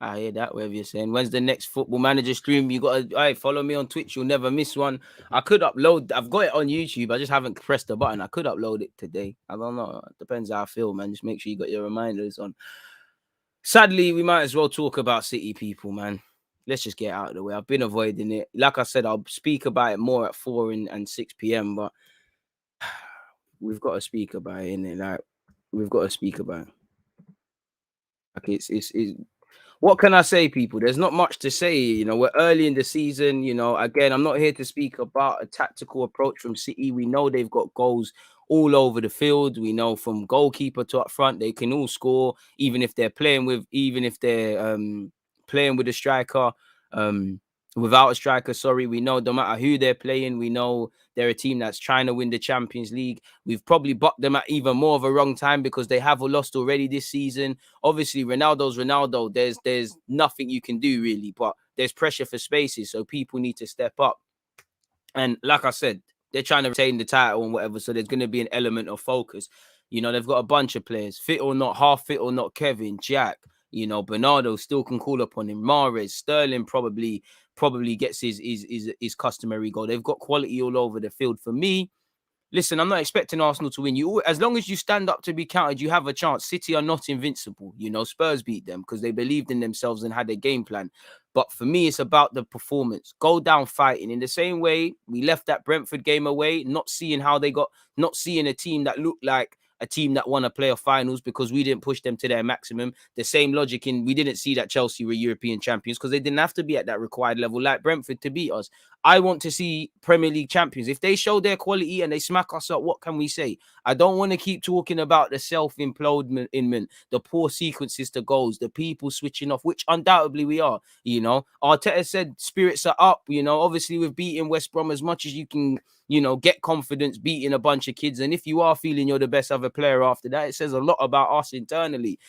I hear that, whatever you're saying. When's the next Football Manager stream? You got to follow me on Twitch. You'll never miss one. I could upload. I've got it on YouTube. I just haven't pressed the button. I could upload it today. I don't know. It depends how I feel, man. Just make sure you got your reminders on. Sadly, we might as well talk about City, people, man. Let's just get out of the way. I've been avoiding it. Like I said, I'll speak about it more at 4 and 6 p.m., but we've got to speak about it, innit? Like, we've got to speak about it. Like, it's what can I say, people? There's not much to say. You know, we're early in the season. You know, again, I'm not here to speak about a tactical approach from City. We know they've got goals all over the field. We know from goalkeeper to up front, they can all score, even if they're playing with a striker, without a striker. Sorry, we know no matter who they're playing, we know they're a team that's trying to win the Champions League. We've probably bucked them at even more of a wrong time because they have lost already this season. Obviously, Ronaldo's Ronaldo. There's nothing you can do really, but there's pressure for spaces, so people need to step up. And like I said, they're trying to retain the title and whatever, so there's going to be an element of focus. You know, they've got a bunch of players, fit or not, half fit or not. Kevin, Jack, you know, Bernardo still can call upon him. Mahrez, Sterling probably gets his customary goal. They've got quality all over the field. For me, listen, I'm not expecting Arsenal to win. As long as you stand up to be counted, you have a chance. City are not invincible. You know, Spurs beat them because they believed in themselves and had a game plan. But for me, it's about the performance. Go down fighting. In the same way, we left that Brentford game away, not seeing a team that looked like a team that won a playoff finals because we didn't push them to their maximum. The same logic we didn't see that Chelsea were European champions because they didn't have to be at that required level like Brentford to beat us. I want to see Premier League champions. If they show their quality and they smack us up, what can we say? I don't want to keep talking about the self-implodement, the poor sequences to goals, the people switching off, which undoubtedly we are. You know, Arteta said spirits are up. You know, obviously we've beaten West Brom as much as you can, you know, get confidence beating a bunch of kids. And if you are feeling you're the best other player after that, it says a lot about us internally.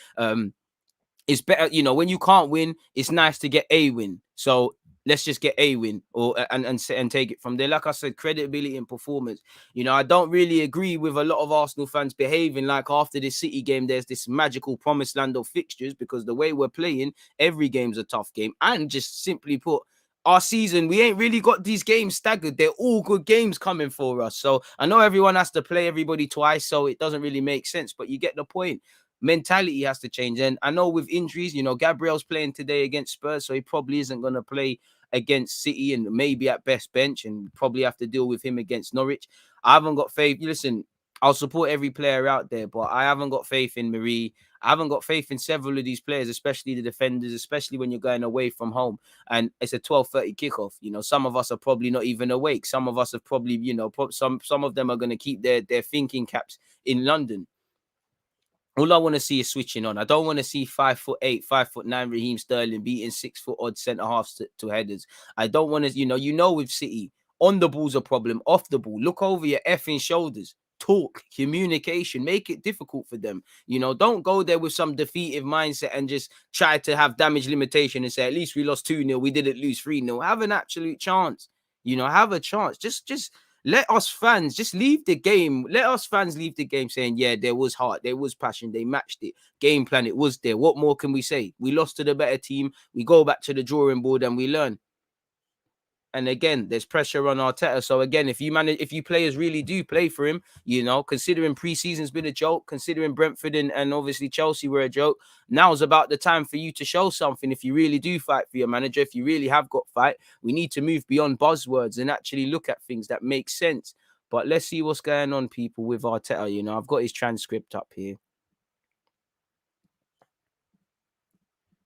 It's better, you know, when you can't win, it's nice to get a win. So let's just get a win and take it from there. Like I said, credibility and performance. You know, I don't really agree with a lot of Arsenal fans behaving like after this City game, there's this magical promised land of fixtures because the way we're playing, every game's a tough game. And just simply put, our season, we ain't really got these games staggered. They're all good games coming for us. So I know everyone has to play everybody twice, so it doesn't really make sense, but you get the point. Mentality has to change. And I know with injuries, you know, Gabriel's playing today against Spurs, so he probably isn't going to play against City and maybe at best bench and probably have to deal with him against Norwich. I haven't got faith. Listen, I'll support every player out there, but I haven't got faith in Marie. I haven't got faith in several of these players, especially the defenders, especially when you're going away from home. And it's a 12:30 kickoff. You know, some of us are probably not even awake. Some of us have probably, you know, some of them are going to keep their thinking caps in London. All I want to see is switching on. I don't want to see 5'8", 5'9" Raheem Sterling beating 6 foot odd centre halves to headers. I don't want to, you know, with City, on the ball's a problem, off the ball. Look over your effing shoulders. Talk, communication, make it difficult for them. You know, don't go there with some defeative mindset and just try to have damage limitation and say, at least we lost 2-0, we didn't lose 3-0. Have an absolute chance. You know, have a chance. Just let us fans just leave the game. Let us fans leave the game saying, yeah, there was heart, there was passion, they matched it. Game plan, it was there. What more can we say? We lost to the better team. We go back to the drawing board and we learn. And again, there's pressure on Arteta. So again, if you players really do play for him, you know, considering pre-season's been a joke, considering Brentford and obviously Chelsea were a joke, now's about the time for you to show something. If you really do fight for your manager, if you really have got fight, we need to move beyond buzzwords and actually look at things that make sense. But let's see what's going on, people, with Arteta. You know, I've got his transcript up here.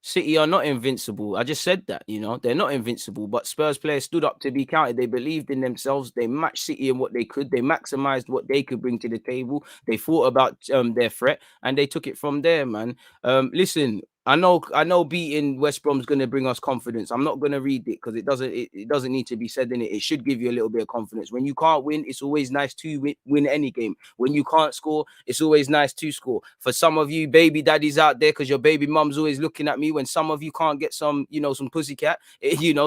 City are not invincible. I just said that, you know, they're not invincible, but Spurs players stood up to be counted. They believed in themselves. They matched City in what they could. They maximized what they could bring to the table. They thought about their threat and they took it from there, man. Listen, I know beating West Brom's going to bring us confidence. I'm not going to read it because it doesn't need to be said in it. It should give you a little bit of confidence. When you can't win, it's always nice to win any game. When you can't score, it's always nice to score. For some of you baby daddies out there, because your baby mum's always looking at me, when some of you can't get some pussycat,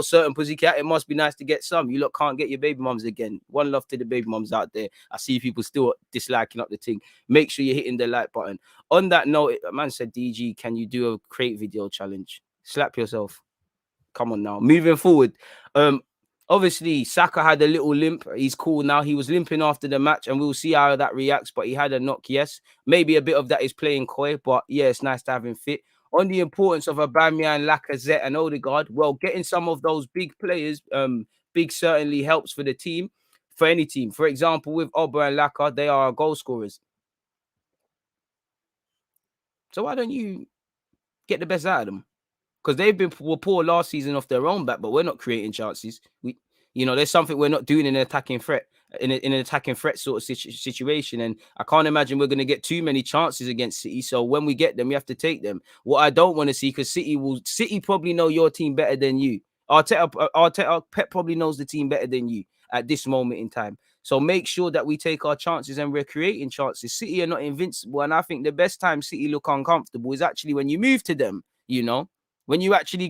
certain pussycat, it must be nice to get some. You lot can't get your baby mums again. One love to the baby mums out there. I see people still disliking up the thing. Make sure you're hitting the like button. On that note, a man said, DG, can you do a create video challenge? Slap yourself. Come on now. Moving forward. Obviously, Saka had a little limp. He's cool now. He was limping after the match, and we'll see how that reacts. But he had a knock, yes. Maybe a bit of that is playing coy, but yeah, it's nice to have him fit. On the importance of Aubameyang, Lacazette, and Odegaard, well, getting some of those big players, big certainly helps for the team, for any team. For example, with Oba and LACA, they are goal scorers. So why don't you get the best out of them? Because were poor last season off their own back, but we're not creating chances. There's something we're not doing in an attacking threat, in an attacking threat sort of situation. And I can't imagine we're going to get too many chances against City. So when we get them, we have to take them. What I don't want to see, because City probably know your team better than you. Arteta, Pep probably knows the team better than you at this moment in time. So make sure that we take our chances and we're creating chances. City are not invincible. And I think the best time City look uncomfortable is actually when you move to them, you know. When you actually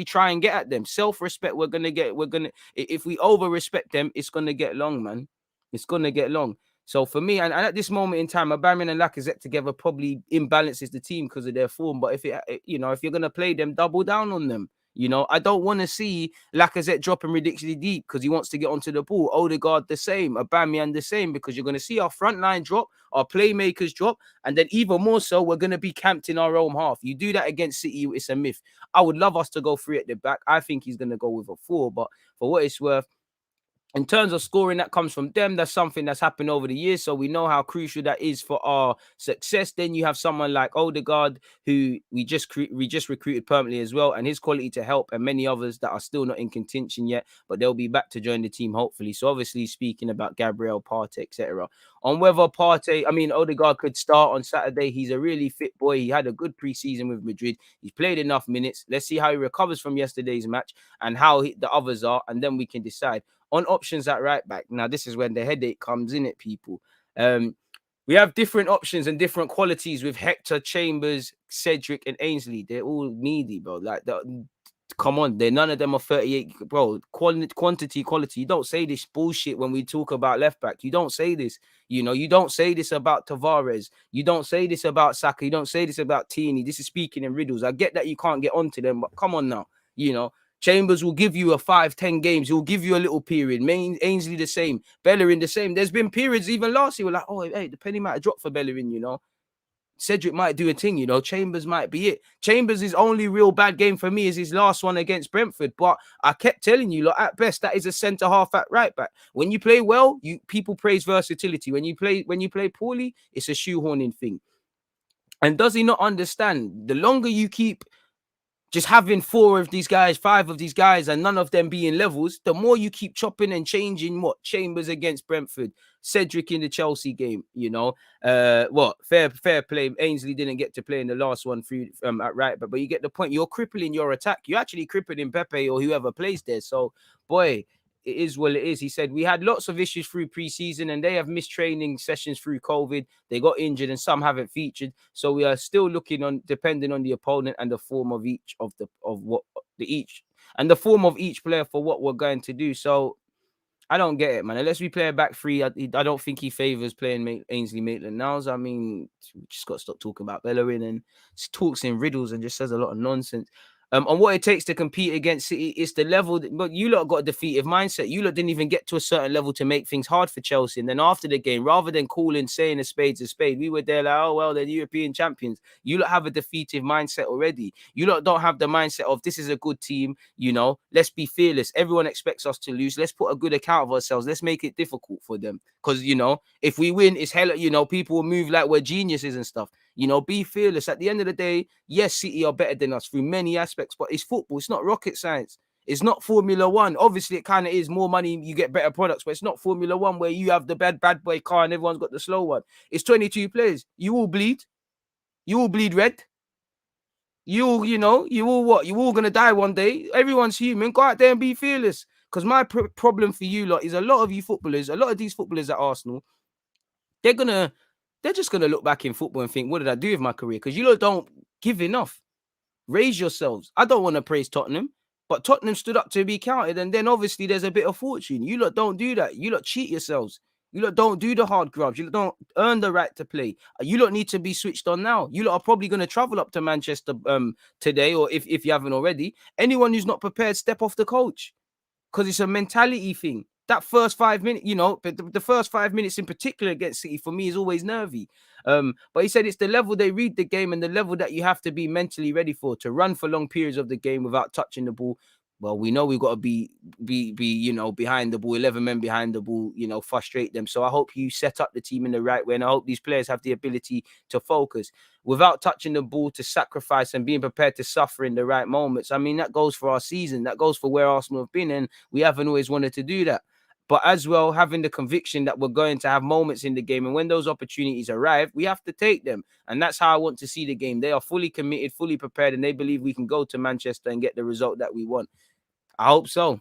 try and get at them. Self-respect, if we over-respect them, it's going to get long, man. It's going to get long. So for me, and at this moment in time, Aubameyang and Lacazette together probably imbalances the team because of their form. But if you're going to play them, double down on them. You know, I don't want to see Lacazette dropping ridiculously deep because he wants to get onto the ball. Odegaard the same, Aubameyang the same, because you're going to see our front line drop, our playmakers drop, and then even more so, we're going to be camped in our own half. You do that against City, it's a myth. I would love us to go 3 at the back. I think he's going to go with a 4, but for what it's worth, in terms of scoring that comes from them, that's something that's happened over the years. So we know how crucial that is for our success. Then you have someone like Odegaard, who we just recruited permanently as well, and his quality to help, and many others that are still not in contention yet, but they'll be back to join the team hopefully. So obviously speaking about Gabriel, Partey, etc. On whether Odegaard could start on Saturday, he's a really fit boy. He had a good preseason with Madrid. He's played enough minutes. Let's see how he recovers from yesterday's match and how the others are, and then we can decide. On options at right back, now this is when the headache comes in, people. We have different options and different qualities with Hector, Chambers, Cedric, and Ainsley. They're all needy, bro. Come on, none of them are 38, bro. Quality. You don't say this bullshit when we talk about left back. You don't say this. You know, you don't say this about Tavares. You don't say this about Saka. You don't say this about Tierney. This is speaking in riddles. I get that you can't get onto them, but come on now, you know. Chambers will give you a 5-10 games. He'll give you a little period. Ainsley the same. Bellerin the same. There's been periods even last year we're like, oh, hey, the penny might have dropped for Bellerin, you know. Cedric might do a thing, you know. Chambers might be it. Chambers' only real bad game for me is his last one against Brentford. But I kept telling you, at best, that is a centre half at right back. When you play well, people praise versatility. When you play poorly, it's a shoehorning thing. And does he not understand? The longer you keep just having 4 of these guys, 5 of these guys, and none of them being levels, the more you keep chopping and changing. What Chambers against Brentford, Cedric in the Chelsea game, you know, fair play. Ainsley didn't get to play in the last one through at right, but you get the point. You're crippling your attack. You're actually crippling Pepe or whoever plays there. So, boy, it is what it is. He said we had lots of issues through preseason, and they have missed training sessions through COVID. They got injured, and some haven't featured. So we are still looking on, depending on the opponent and the form of each and the form of each player for what we're going to do. So I don't get it, man. Unless we play a back three, I don't think he favors playing Ainsley Maitland-Niles. I mean, we just got to stop talking about Bellerin and talks in riddles and just says a lot of nonsense. On what it takes to compete against City, it's the level. But you lot got a defeative mindset. You lot didn't even get to a certain level to make things hard for Chelsea. And then after the game, rather than saying a spade's a spade, we were there like, oh, well, they're the European champions. You lot have a defeative mindset already. You lot don't have the mindset of this is a good team, you know, let's be fearless. Everyone expects us to lose. Let's put a good account of ourselves. Let's make it difficult for them. Because, you know, if we win, it's hella, you know, people will move like we're geniuses and stuff. You know, be fearless. At the end of the day, yes, City are better than us through many aspects, but it's football. It's not rocket science. It's not Formula One. Obviously, it kind of is. More money, you get better products, but it's not Formula One where you have the bad boy car and everyone's got the slow one. It's 22 players. You all bleed. You all bleed red. You all what? You all gonna die one day. Everyone's human. Go out there and be fearless. Because my problem for you lot is a lot of you footballers, a lot of these footballers at Arsenal, they're just gonna look back in football and think, what did I do with my career? Because you lot don't give enough. Raise yourselves. I don't want to praise Tottenham, but Tottenham stood up to be counted, and then obviously there's a bit of fortune. You lot don't do that. You lot cheat yourselves. You lot don't do the hard grubs. You lot don't earn the right to play. You lot need to be switched on now. You lot are probably going to travel up to Manchester today, or if you haven't already. Anyone who's not prepared, step off the coach. Because it's a mentality thing. That first 5 minutes, you know, but the first 5 minutes in particular against City for me is always nervy. But he said it's the level they read the game and the level that you have to be mentally ready for to run for long periods of the game without touching the ball. Well, we know we've got to be you know, behind the ball, 11 men behind the ball, you know, frustrate them. So I hope you set up the team in the right way, and I hope these players have the ability to focus without touching the ball, to sacrifice and being prepared to suffer in the right moments. I mean, that goes for our season. That goes for where Arsenal have been, and we haven't always wanted to do that. But as well, having the conviction that we're going to have moments in the game, and when those opportunities arrive, we have to take them. And that's how I want to see the game. They are fully committed, fully prepared, and they believe we can go to Manchester and get the result that we want. I hope so.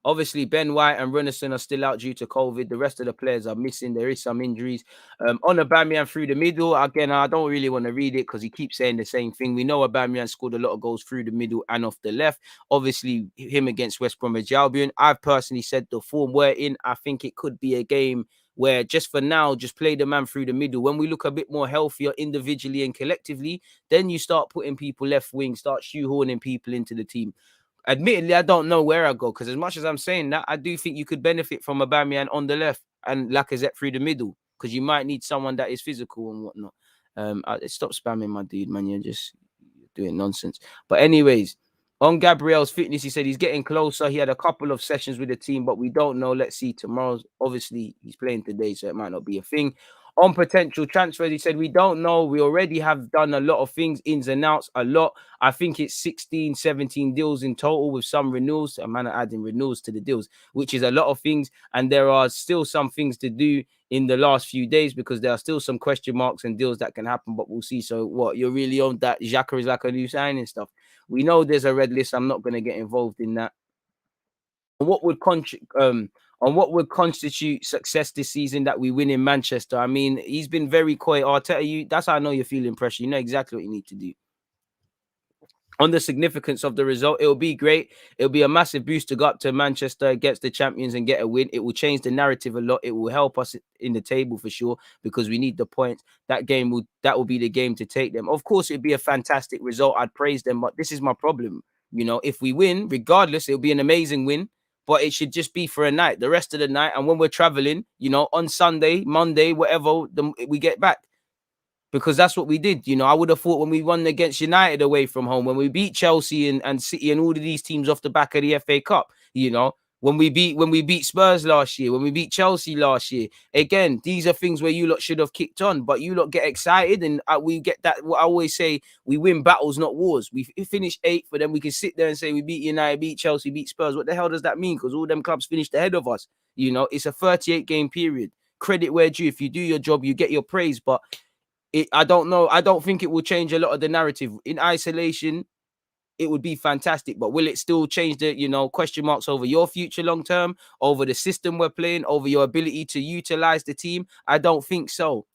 Obviously, Ben White and Runnison are still out due to COVID. The rest of the players are missing. There is some injuries. On Aubameyang through the middle, again, I don't really want to read it because he keeps saying the same thing. We know Aubameyang scored a lot of goals through the middle and off the left. Obviously, him against West Bromwich Albion. I've personally said the form we're in, I think it could be a game where just for now, just play the man through the middle. When we look a bit more healthier individually and collectively, then you start putting people left wing, start shoehorning people into the team. Admittedly, I don't know where I go, because as much as I'm saying that, I do think you could benefit from Aubameyang on the left and Lacazette through the middle, because you might need someone that is physical and whatnot. Stop spamming, my dude, man. You're just doing nonsense. But anyways, on Gabriel's fitness, he said he's getting closer. He had a couple of sessions with the team, but we don't know. Let's see tomorrow. Obviously, he's playing today, so it might not be a thing. On potential transfers, he said, we don't know. We already have done a lot of things, ins and outs, a lot. I think it's 16, 17 deals in total with some renewals. A man adding renewals to the deals, which is a lot of things. And there are still some things to do in the last few days, because there are still some question marks and deals that can happen, but we'll see. So what, you're really on that Xhaka is like a new signing stuff. We know there's a red list. I'm not going to get involved in that. What would constitute success this season that we win in Manchester? I mean, he's been very coy. Arteta, that's how I know you're feeling pressure. You know exactly what you need to do. On the significance of the result, it'll be great. It'll be a massive boost to go up to Manchester against the champions and get a win. It will change the narrative a lot. It will help us in the table for sure, because we need the points. That will be the game to take them. Of course, it'd be a fantastic result. I'd praise them, but this is my problem. You know, if we win, regardless, it'll be an amazing win. But it should just be for a night, the rest of the night. And when we're traveling, you know, on Sunday, Monday, whatever, we get back. Because that's what we did. You know, I would have thought when we won against United away from home, when we beat Chelsea and City and all of these teams off the back of the FA Cup, you know, When we beat Spurs last year, when we beat Chelsea last year, again, these are things where you lot should have kicked on, but you lot get excited, and we get that. What I always say, we win battles, not wars. We finish 8th, but then we can sit there and say we beat United, beat Chelsea, beat Spurs. What the hell does that mean? Because all them clubs finished ahead of us. You know, it's a 38-game period. Credit where due. If you do your job, you get your praise. But I don't know. I don't think it will change a lot of the narrative. In isolation, it would be fantastic, but will it still change the, you know, question marks over your future long term, over the system we're playing, over your ability to utilize the team? I don't think so,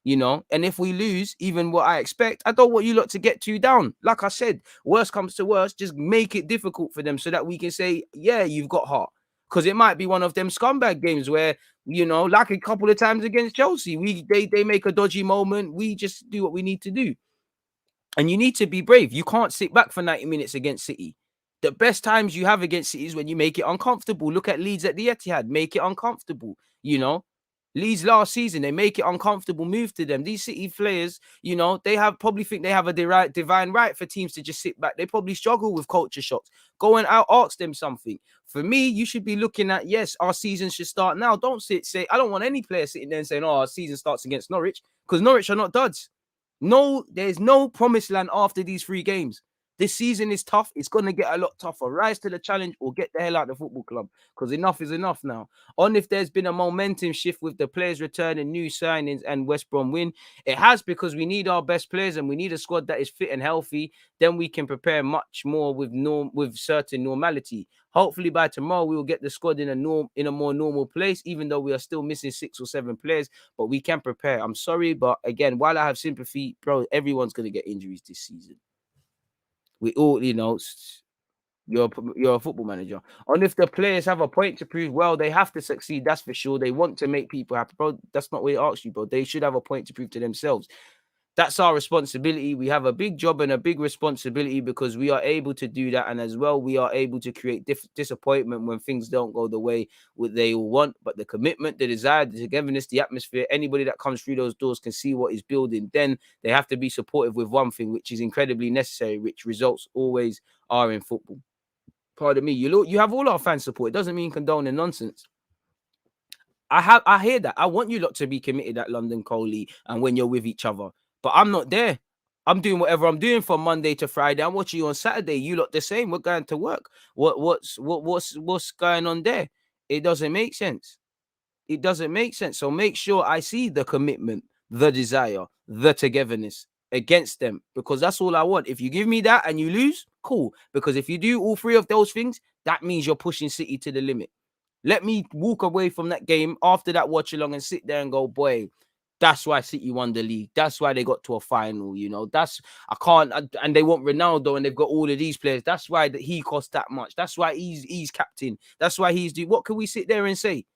you know. And if we lose, even what I expect, I don't want you lot to get too down. Like I said, worst comes to worst, just make it difficult for them so that we can say, yeah, you've got heart. Because it might be one of them scumbag games where, you know, like a couple of times against Chelsea, they make a dodgy moment, we just do what we need to do. And you need to be brave. You can't sit back for 90 minutes against City. The best times you have against City is when you make it uncomfortable. Look at Leeds at the Etihad. Make it uncomfortable, you know. Leeds last season, they make it uncomfortable, move to them. These City players, you know, they probably think they have a divine right for teams to just sit back. They probably struggle with culture shocks. Go and ask them something. For me, you should be looking at, yes, our season should start now. Don't say, I don't want any player sitting there and saying, oh, our season starts against Norwich, because Norwich are not duds. No, there's no promised land after these 3 games. This season is tough. It's going to get a lot tougher. Rise to the challenge or get the hell out of the football club, because enough is enough now. On if there's been a momentum shift with the players returning, new signings, and West Brom win, it has, because we need our best players and we need a squad that is fit and healthy. Then we can prepare much more with certain normality. Hopefully by tomorrow we will get the squad in a more normal place, even though we are still missing 6 or 7 players, but we can prepare. I'm sorry, but again, while I have sympathy, bro, everyone's going to get injuries this season. We all, you know, you're a football manager. And if the players have a point to prove, well, they have to succeed. That's for sure. They want to make people happy, bro. That's not what it asks you, bro. They should have a point to prove to themselves. That's our responsibility. We have a big job and a big responsibility, because we are able to do that. And as well, we are able to create disappointment when things don't go the way they all want. But the commitment, the desire, the togetherness, the atmosphere, anybody that comes through those doors can see what is building. Then they have to be supportive with one thing, which is incredibly necessary, which results always are in football. Pardon me. You have all our fan support. It doesn't mean condoning nonsense. I hear that. I want you lot to be committed at London Coley and when you're with each other. But I'm not there. I'm doing whatever I'm doing from Monday to Friday. I'm watching you on Saturday. You lot the same. We're going to work. What's going on there? It doesn't make sense. It doesn't make sense. So make sure I see the commitment, the desire, the togetherness against them, because that's all I want. If you give me that and you lose, cool. Because if you do all 3 of those things, that means you're pushing City to the limit. Let me walk away from that game after that watch along and sit there and go, boy, that's why City won the league. That's why they got to a final, you know. And they want Ronaldo and they've got all of these players. That's why he costs that much. That's why he's captain. That's why he's doing. What can we sit there and say?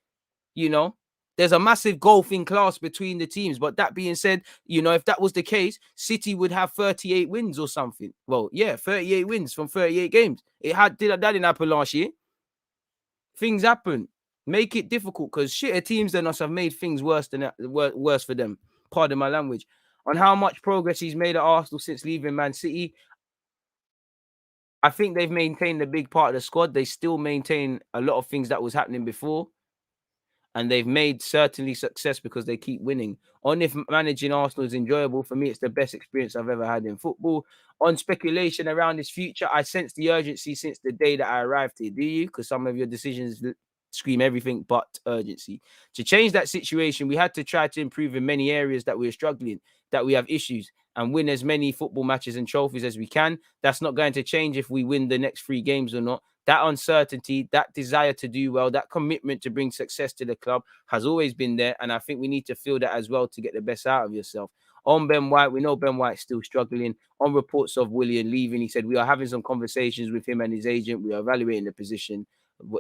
You know, there's a massive gulf in class between the teams. But that being said, you know, if that was the case, City would have 38 wins or something. Well, yeah, 38 wins from 38 games. That didn't happen last year. Things happen. Make it difficult, because shitter teams than us have made things worse for them. Pardon my language. On how much progress he's made at Arsenal since leaving Man City, I think they've maintained a big part of the squad. They still maintain a lot of things that was happening before. And they've made certainly success because they keep winning. On if managing Arsenal is enjoyable, for me, it's the best experience I've ever had in football. On speculation around his future, I sense the urgency since the day that I arrived here. Do you? Because some of your decisions scream everything but urgency. To change that situation, we had to try to improve in many areas that we were struggling, that we have issues, and win as many football matches and trophies as we can. That's not going to change if we win the next 3 games or not. That uncertainty, that desire to do well, that commitment to bring success to the club has always been there. And I think we need to feel that as well to get the best out of yourself. On Ben White, we know Ben White's still struggling. On reports of Willian leaving, he said, we are having some conversations with him and his agent. We are evaluating the position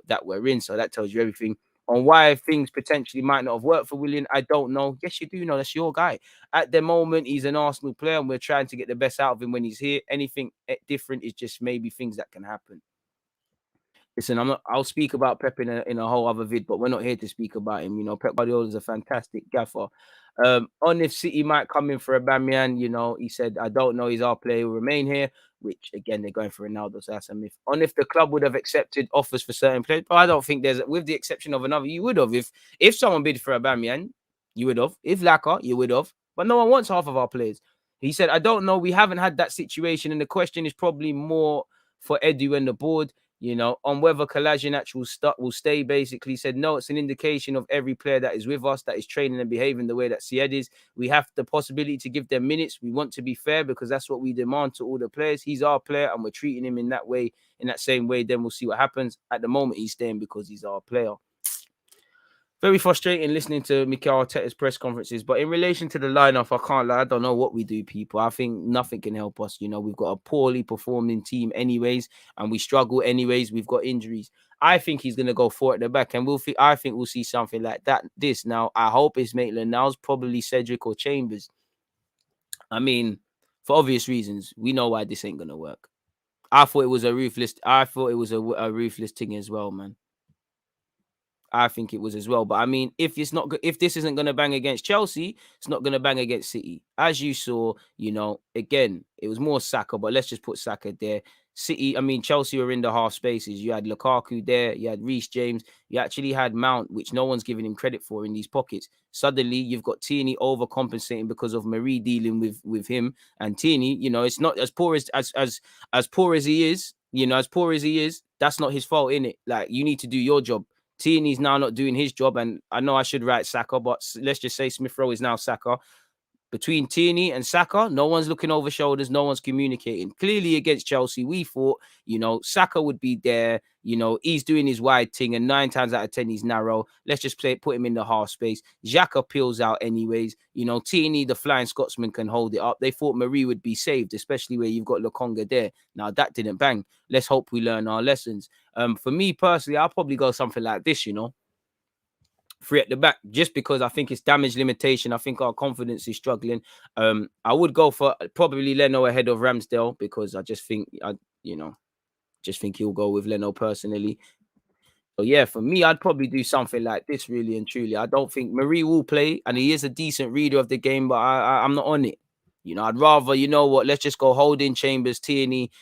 that we're in. So that tells you everything. On why things potentially might not have worked for Willian, I don't know. Yes, you do know. That's your guy. At the moment, he's an Arsenal player, and we're trying to get the best out of him when he's here. Anything different is just maybe things that can happen. Listen, I'll speak about Pep in a whole other vid, but we're not here to speak about him. You know, Pep Guardiola is a fantastic gaffer. On if City might come in for Aubameyang, you know, he said, I don't know, he's our player, he will remain here, which again, they're going for Ronaldo, so that's a myth. On if the club would have accepted offers for certain players, but I don't think there's, with the exception of another, you would have. If someone bid for Aubameyang, you would have. If LACA, you would have. But no one wants half of our players. He said, I don't know, we haven't had that situation, and the question is probably more for Edu and the board. You know, on whether Kolasinac will stay, basically said, no, it's an indication of every player that is with us, that is training and behaving the way that Syed is. We have the possibility to give them minutes. We want to be fair because that's what we demand to all the players. He's our player and we're treating him in that way, in that same way. Then we'll see what happens. At the moment, he's staying because he's our player. Very frustrating listening to MIQUEL Arteta's press conferences. But in relation to the lineup, I can't lie. I don't know what we do, people. I think nothing can help us. You know, we've got a poorly performing team anyways, and we struggle anyways. We've got injuries. I think he's going to go four at the back, and I think we'll see something like that. Now, I hope it's Maitland-Niles, probably Cedric or Chambers. I mean, for obvious reasons, we know why this ain't going to work. I thought it was a ruthless thing as well, man. I think it was as well. But I mean, if this isn't going to bang against Chelsea, it's not going to bang against City. As you saw, you know, again, it was more Saka, but let's just put Saka there. Chelsea were in the half spaces. You had Lukaku there. You had Reece James. You actually had Mount, which no one's giving him credit for in these pockets. Suddenly, you've got Tierney overcompensating because of Marie dealing with him. And Tierney, you know, it's not as poor as he is. You know, as poor as he is, that's not his fault, innit? Like, you need to do your job. Tierney's now not doing his job, and I know I should write Saka, but let's just say Smith Rowe is now Saka. Between Tierney and Saka, no one's looking over shoulders, no one's communicating. Clearly against Chelsea, we thought, you know, Saka would be there. You know, he's doing his wide thing, and 9 times out of 10, he's narrow. Let's just put him in the half space. Xhaka peels out anyways. You know, Tierney, the Flying Scotsman, can hold it up. They thought Marie would be saved, especially where you've got Lokonga there. Now, that didn't bang. Let's hope we learn our lessons. For me personally, I'll probably go something like this, you know. 3 at the back, just because I think it's damage limitation. I think our confidence is struggling. I would go for probably Leno ahead of Ramsdale because I just think, he'll go with Leno personally. So yeah, for me, I'd probably do something like this, really and truly. I don't think Marie will play, and he is a decent reader of the game, but I'm not on it. You know, I'd rather, you know what, let's just go Holding, Chambers, Tierney.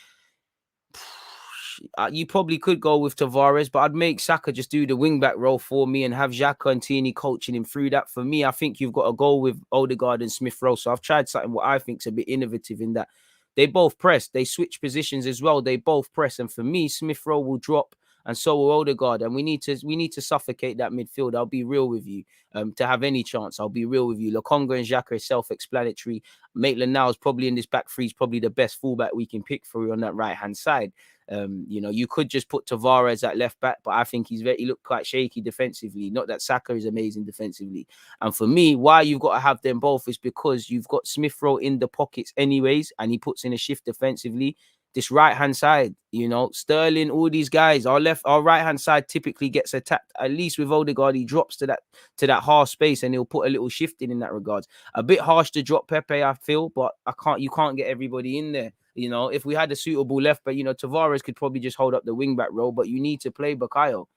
You probably could go with Tavares, but I'd make Saka just do the wing-back role for me and have Xhaka and Tierney coaching him through that. For me, I think you've got to go with Odegaard and Smith Rowe. So I've tried something what I think is a bit innovative in that. They both press. They switch positions as well. They both press. And for me, Smith Rowe will drop and so will Odegaard. And we need to suffocate that midfield. I'll be real with you. To have any chance, I'll be real with you. Lokonga and Xhaka is self-explanatory. Maitland-Niles probably in this back three is probably the best fullback we can pick for you on that right-hand side. You know, you could just put Tavares at left back, but I think he looked quite shaky defensively. Not that Saka is amazing defensively. And for me, why you've got to have them both is because you've got Smith Rowe in the pockets anyways, and he puts in a shift defensively. This right-hand side, you know, Sterling, all these guys, our right-hand side typically gets attacked. At least with Odegaard, he drops to that half space and he'll put a little shift in that regards. A bit harsh to drop Pepe, I feel, but you can't get everybody in there. You know, if we had a suitable left back, you know, Tavares could probably just hold up the wing-back role, but you need to play Bukayo.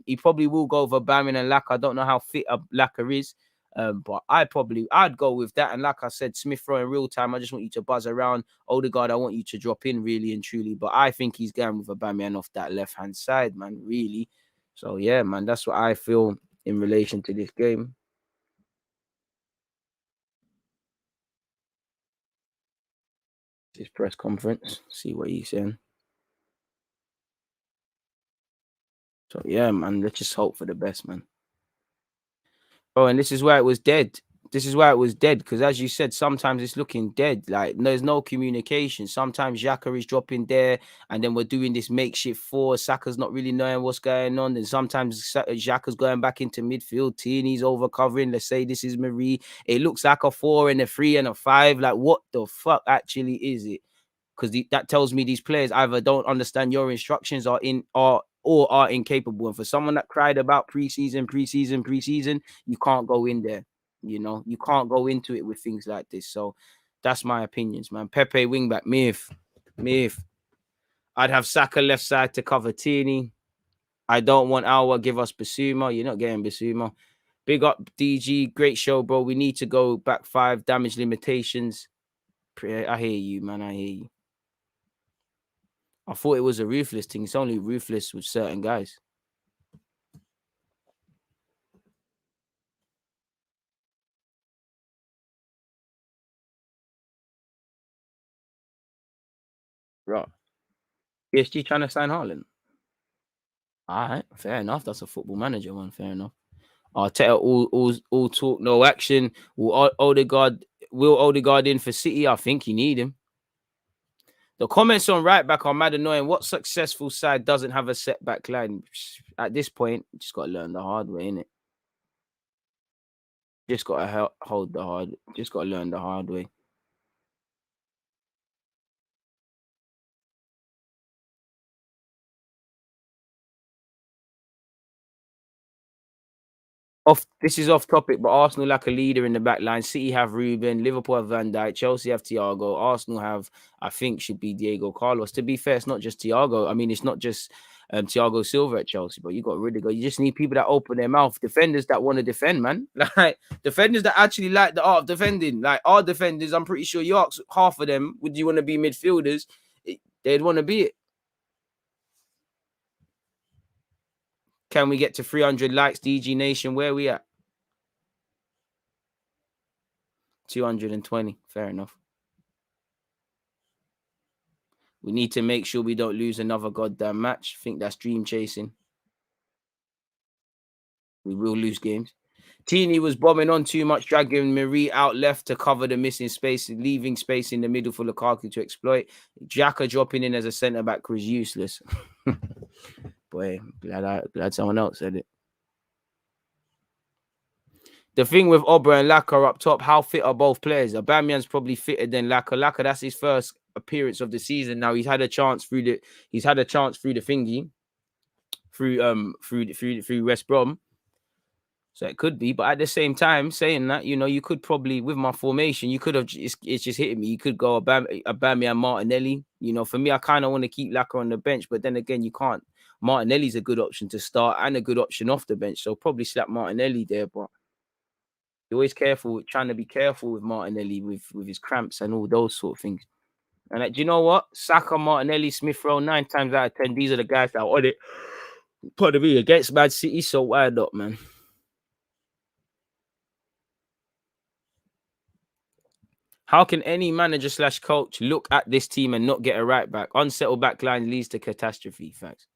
He probably will go for Aubameyang and LACA. I don't know how fit LACA is. But I'd go with that. And like I said, Smith Rowe in real time, I just want you to buzz around. Odegaard, I want you to drop in really and truly. But I think he's going with Aubameyang off that left-hand side, man, really. So, yeah, man, that's what I feel in relation to this game. His press conference, see what he's saying. So, yeah, man, let's just hope for the best, man. Oh, and this is why it was dead. This is why it was dead, because as you said, sometimes it's looking dead. Like, there's no communication. Sometimes Xhaka is dropping there, and then we're doing this makeshift 4. Saka's not really knowing what's going on. And sometimes Xhaka's going back into midfield. Tierney's over covering. Let's say this is Marie. It looks like a 4 and a 3 and a 5. Like, what the fuck actually is it? Because that tells me these players either don't understand your instructions or are incapable. And for someone that cried about preseason, you can't go in there. You know, you can't go into it with things like this. So that's my opinions, man. Pepe wingback, myth. I'd have Saka left side to cover Tierney. I don't want Aouar. Give us Basuma. You're not getting Basuma. Big up DG. Great show, bro. We need to go back 5. Damage limitations. I hear you, man. I hear you. I thought it was a ruthless thing. It's only ruthless with certain guys. Right. PSG trying to sign Haaland. All right, fair enough. That's a football manager one. Fair enough. Arteta, all talk, no action. Will Odegaard in for City? I think you need him. The comments on right back are mad annoying. What successful side doesn't have a setback line? At this point, just got to learn the hard way, innit? Just got to hold the hard. Just got to learn the hard way. This is off topic, but Arsenal lack a leader in the back line. City have Ruben, Liverpool have Van Dijk, Chelsea have Thiago, Arsenal have, I think, should be Diego Carlos. To be fair, it's not just Thiago. I mean, it's not just Thiago Silva at Chelsea, but you got Rudiger. You just need people that open their mouth, defenders that want to defend, man. Like defenders that actually like the art of defending. Like our defenders, I'm pretty sure you ask half of them, would you want to be midfielders? They'd want to be it. Can we get to 300 likes, DG Nation? Where are we at? 220. Fair enough. We need to make sure we don't lose another goddamn match. I think that's dream chasing. We will lose games. Tini was bombing on too much, dragging Marie out left to cover the missing space, leaving space in the middle for Lukaku to exploit. Xhaka dropping in as a centre-back was useless. Boy, glad someone else said it. The thing with Obra and LACA up top, how fit are both players? Aubameyang's probably fitter than LACA. LACA, that's his first appearance of the season. Now he's had a chance through the thingy, through West Brom. So it could be, but at the same time, saying that, you know, you could probably, with my formation, you could have, it's just hitting me. You could go Aubameyang, Martinelli. You know, for me, I kind of want to keep LACA on the bench, but then again, you can't. Martinelli's a good option to start and a good option off the bench. So probably slap Martinelli there, but you're always careful, trying to be careful with Martinelli with his cramps and all those sort of things. And do you know what? Saka, Martinelli, Smith Rowe, 9 times out of 10, these are the guys that are on it. Put me against Man City, so wired up, man. How can any manager / coach look at this team and not get a right back? Unsettled back line leads to catastrophe. Facts.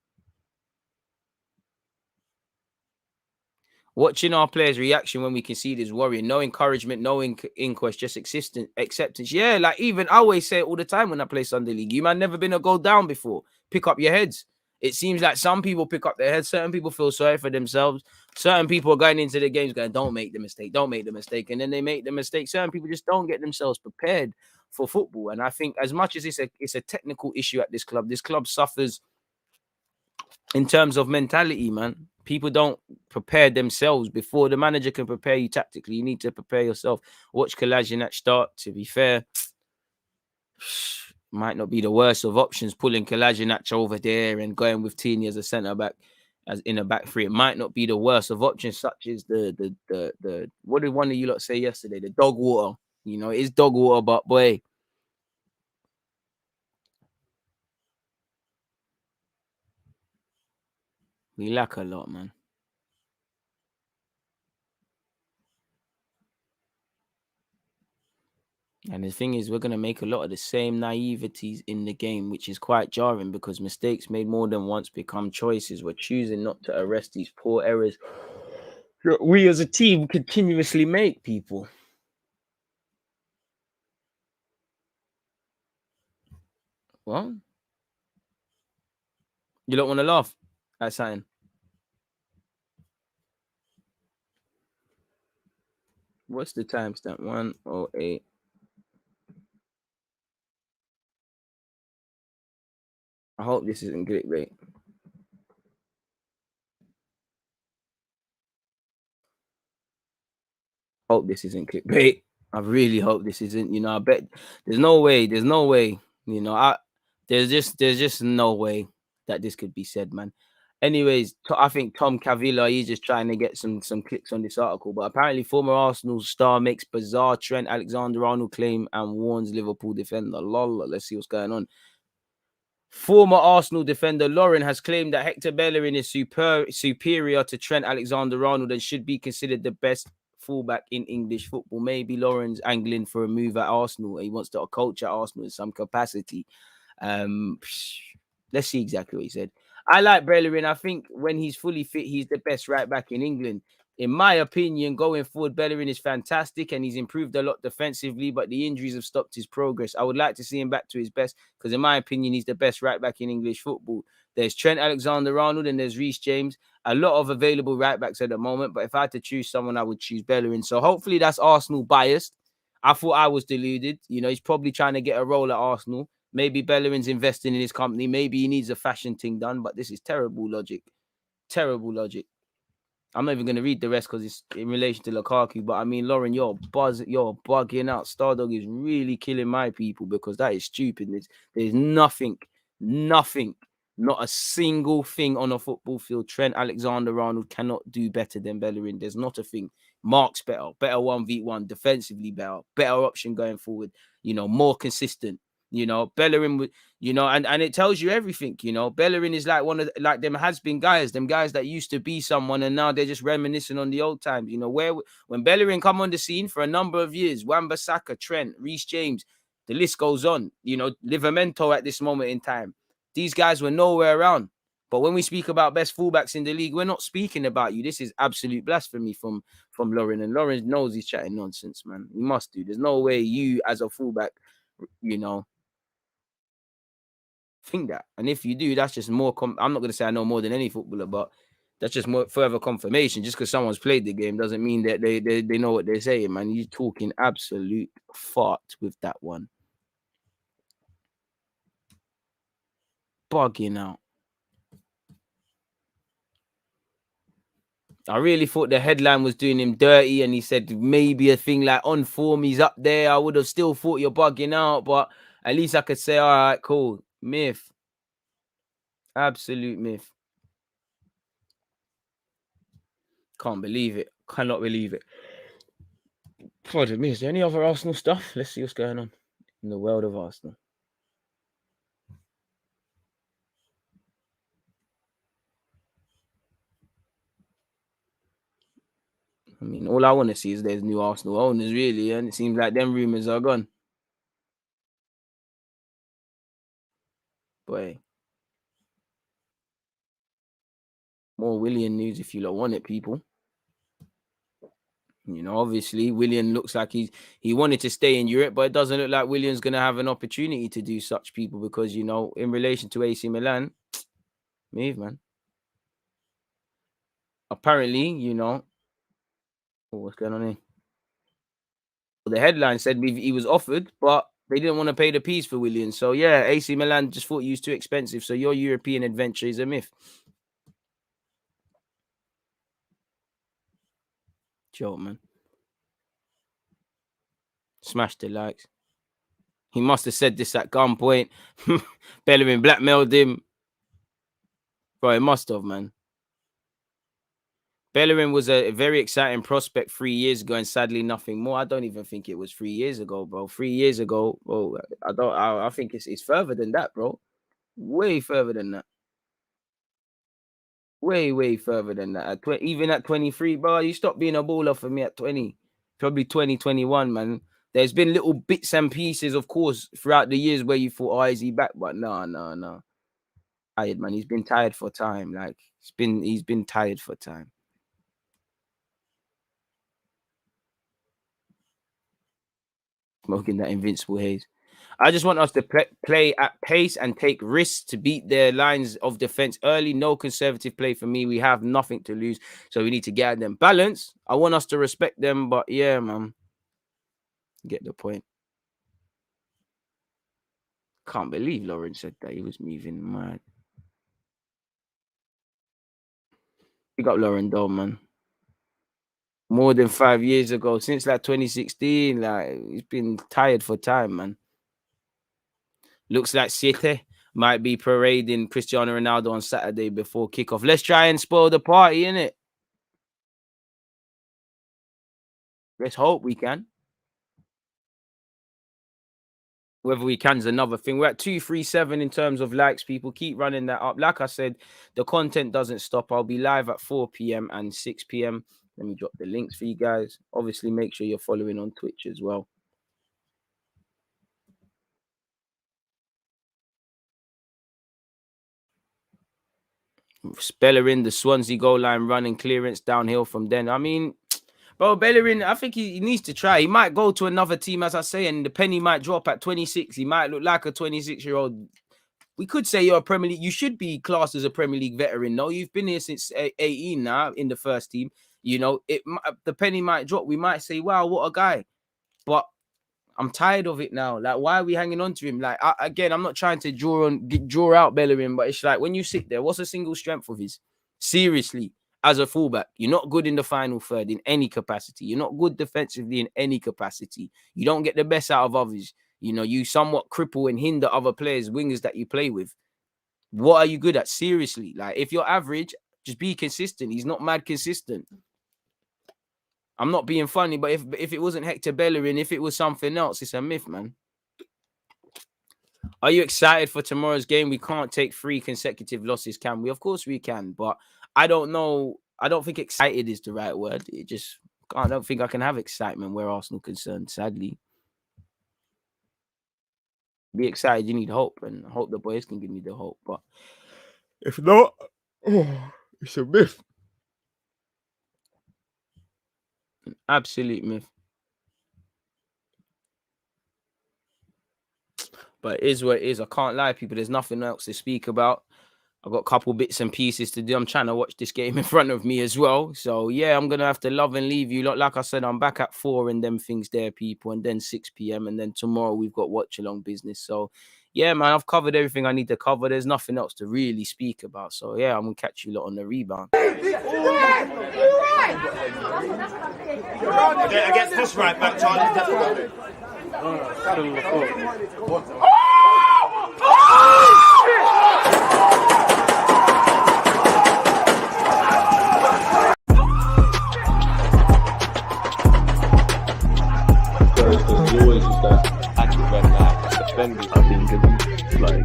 Watching our players' reaction when we concede is worrying. No encouragement, no inquest, just acceptance. Yeah, like even I always say it all the time when I play Sunday League. You man never been a goal down before. Pick up your heads. It seems like some people pick up their heads. Certain people feel sorry for themselves. Certain people are going into the games going, don't make the mistake, don't make the mistake. And then they make the mistake. Certain people just don't get themselves prepared for football. And I think as much as it's a technical issue at this club suffers in terms of mentality, man. People don't prepare themselves before the manager can prepare you tactically. You need to prepare yourself. Watch Kolasinac start. To be fair, might not be the worst of options. Pulling Kolasinac over there and going with Tini as a centre back, as in a back three. It might not be the worst of options, such as the what did one of you lot say yesterday? The dog water. You know, it is dog water, but boy. We lack a lot, man. And the thing is, we're going to make a lot of the same naiveties in the game, which is quite jarring because mistakes made more than once become choices. We're choosing not to arrest these poor errors that we as a team continuously make, people. Well, you don't want to laugh at something. What's the timestamp? 1:08. I hope this isn't clickbait. Hope this isn't clickbait. I really hope this isn't. You know, I bet there's no way. You know, there's just no way that this could be said, man. Anyways, I think Tom Cavilla, he's just trying to get some clicks on this article. But apparently, former Arsenal star makes bizarre Trent Alexander-Arnold claim and warns Liverpool defender. Lol, let's see what's going on. Former Arsenal defender Lauren has claimed that Hector Bellerin is superior to Trent Alexander-Arnold and should be considered the best fullback in English football. Maybe Lauren's angling for a move at Arsenal. He wants to coach at Arsenal in some capacity. Let's see exactly what he said. I like Bellerin. I think when he's fully fit, he's the best right back in England. In my opinion, going forward, Bellerin is fantastic and he's improved a lot defensively, but the injuries have stopped his progress. I would like to see him back to his best because, in my opinion, he's the best right back in English football. There's Trent Alexander-Arnold and there's Reece James. A lot of available right backs at the moment, but if I had to choose someone, I would choose Bellerin. So hopefully that's Arsenal biased. I thought I was deluded. You know, he's probably trying to get a role at Arsenal. Maybe Bellerin's investing in his company. Maybe he needs a fashion thing done, but this is terrible logic. Terrible logic. I'm not even going to read the rest because it's in relation to Lukaku. But I mean, Lauren, you're bugging out. Stardog is really killing my people because that is stupid. There's nothing, not a single thing on a football field. Trent Alexander-Arnold cannot do better than Bellerin. There's not a thing. Mark's better 1v1, defensively better option going forward. You know, more consistent. You know, Bellerin, you know, and it tells you everything, you know. Bellerin is like one of like them has-been guys, them guys that used to be someone and now they're just reminiscing on the old times, you know, when Bellerin come on the scene for a number of years, Wan-Bissaka, Trent, Reece James, the list goes on, you know, Livramento at this moment in time. These guys were nowhere around. But when we speak about best fullbacks in the league, we're not speaking about you. This is absolute blasphemy from Lauren. And Lauren knows he's chatting nonsense, man. He must do. There's no way you as a fullback, you know, think that. And if you do, that's just more I'm not going to say I know more than any footballer, but that's just more further confirmation. Just because someone's played the game doesn't mean that they know what they're saying, man. You're talking absolute fart with that one. Bugging out. I really thought the headline was doing him dirty and he said maybe a thing like on form, he's up there. I would have still thought you're bugging out, but at least I could say, all right, cool. Myth. Absolute myth. Can't believe it. Cannot believe it. Pardon me, is there any other Arsenal stuff? Let's see what's going on in the world of Arsenal. I mean, all I want to see is there's new Arsenal owners, really, and it seems like them rumours are gone. Boy. More Willian news if you don't want it, people. You know, obviously, Willian looks like he wanted to stay in Europe, but it doesn't look like Willian's going to have an opportunity to do such, people, because, you know, in relation to AC Milan, move, man. Apparently, you know, what's going on here? Well, the headline said he was offered, but they didn't want to pay the piece for Willian. So, yeah, AC Milan just thought he was too expensive. So your European adventure is a myth. Joke, man. Smash the likes. He must have said this at gunpoint. Bellerin blackmailed him. Bro, it must have, man. Bellerin was a very exciting prospect 3 years ago, and sadly nothing more. I don't even think it was 3 years ago, bro. 3 years ago, bro. I think it's further than that, bro. Way further than that. Way further than that. Even at 23, bro, you stopped being a baller for me at 20. Probably 2021, man. There's been little bits and pieces, of course, throughout the years where you thought, oh, is he back? But no. Tired, man. He's been tired for time. Like, he's been tired for time. Smoking that invincible haze. I just want us to play at pace and take risks to beat their lines of defense early. No conservative play for me. We have nothing to lose, so we need to get at them. Balance. I want us to respect them, but yeah, man. Get the point. Can't believe Lauren said that. He was moving mad. We got Lauren though, man. More than 5 years ago, since like 2016, like he's been tired for time, man. Looks like City Might be parading Cristiano Ronaldo on Saturday before kickoff. Let's try and spoil the party, innit? Let's hope we can. Whether we can is another thing. We're at 237 in terms of likes, people. Keep running that up. Like I said, the content doesn't stop. I'll be live at 4 p.m. and 6 p.m. Let me drop the links for you guys. Obviously, make sure you're following on Twitch as well. Bellerin, the Swansea goal line running clearance downhill from then. I mean, bro, Bellerin, I think he needs to try. He might go to another team, as I say, and the penny might drop at 26. He might look like a 26-year-old. We could say you're a Premier League. You should be classed as a Premier League veteran. No, you've been here since 18 now in the first team. You know, the penny might drop. We might say, wow, what a guy. But I'm tired of it now. Like, why are we hanging on to him? Like, again, I'm not trying to draw out Bellerin, but it's like when you sit there, what's a single strength of his? Seriously, as a fullback, you're not good in the final third in any capacity. You're not good defensively in any capacity. You don't get the best out of others. You know, you somewhat cripple and hinder other players, wingers that you play with. What are you good at? Seriously, like if you're average, just be consistent. He's not mad consistent. I'm not being funny, but if it wasn't Hector Bellerin, if it was something else, it's a myth, man. Are you excited for tomorrow's game? We can't take 3 consecutive losses, can we? Of course we can, but I don't know. I don't think excited is the right word. I don't think I can have excitement where Arsenal concerned, sadly. Be excited, you need hope, and I hope the boys can give me the hope. But if not, it's a myth. An absolute myth. But it is what it is. I can't lie, people. There's nothing else to speak about. I've got a couple bits and pieces to do. I'm trying to watch this game in front of me as well. So, yeah, I'm going to have to love and leave you. Like I said, I'm back at 4 and them things there, people. And then 6 p.m. And then tomorrow we've got watch-along business. So, yeah, man, I've covered everything I need to cover. There's nothing else to really speak about. So, yeah, I'm going to catch you lot on the rebound. Yeah, against this right back, Charlie. There's always just that active red flag defending. I think it's like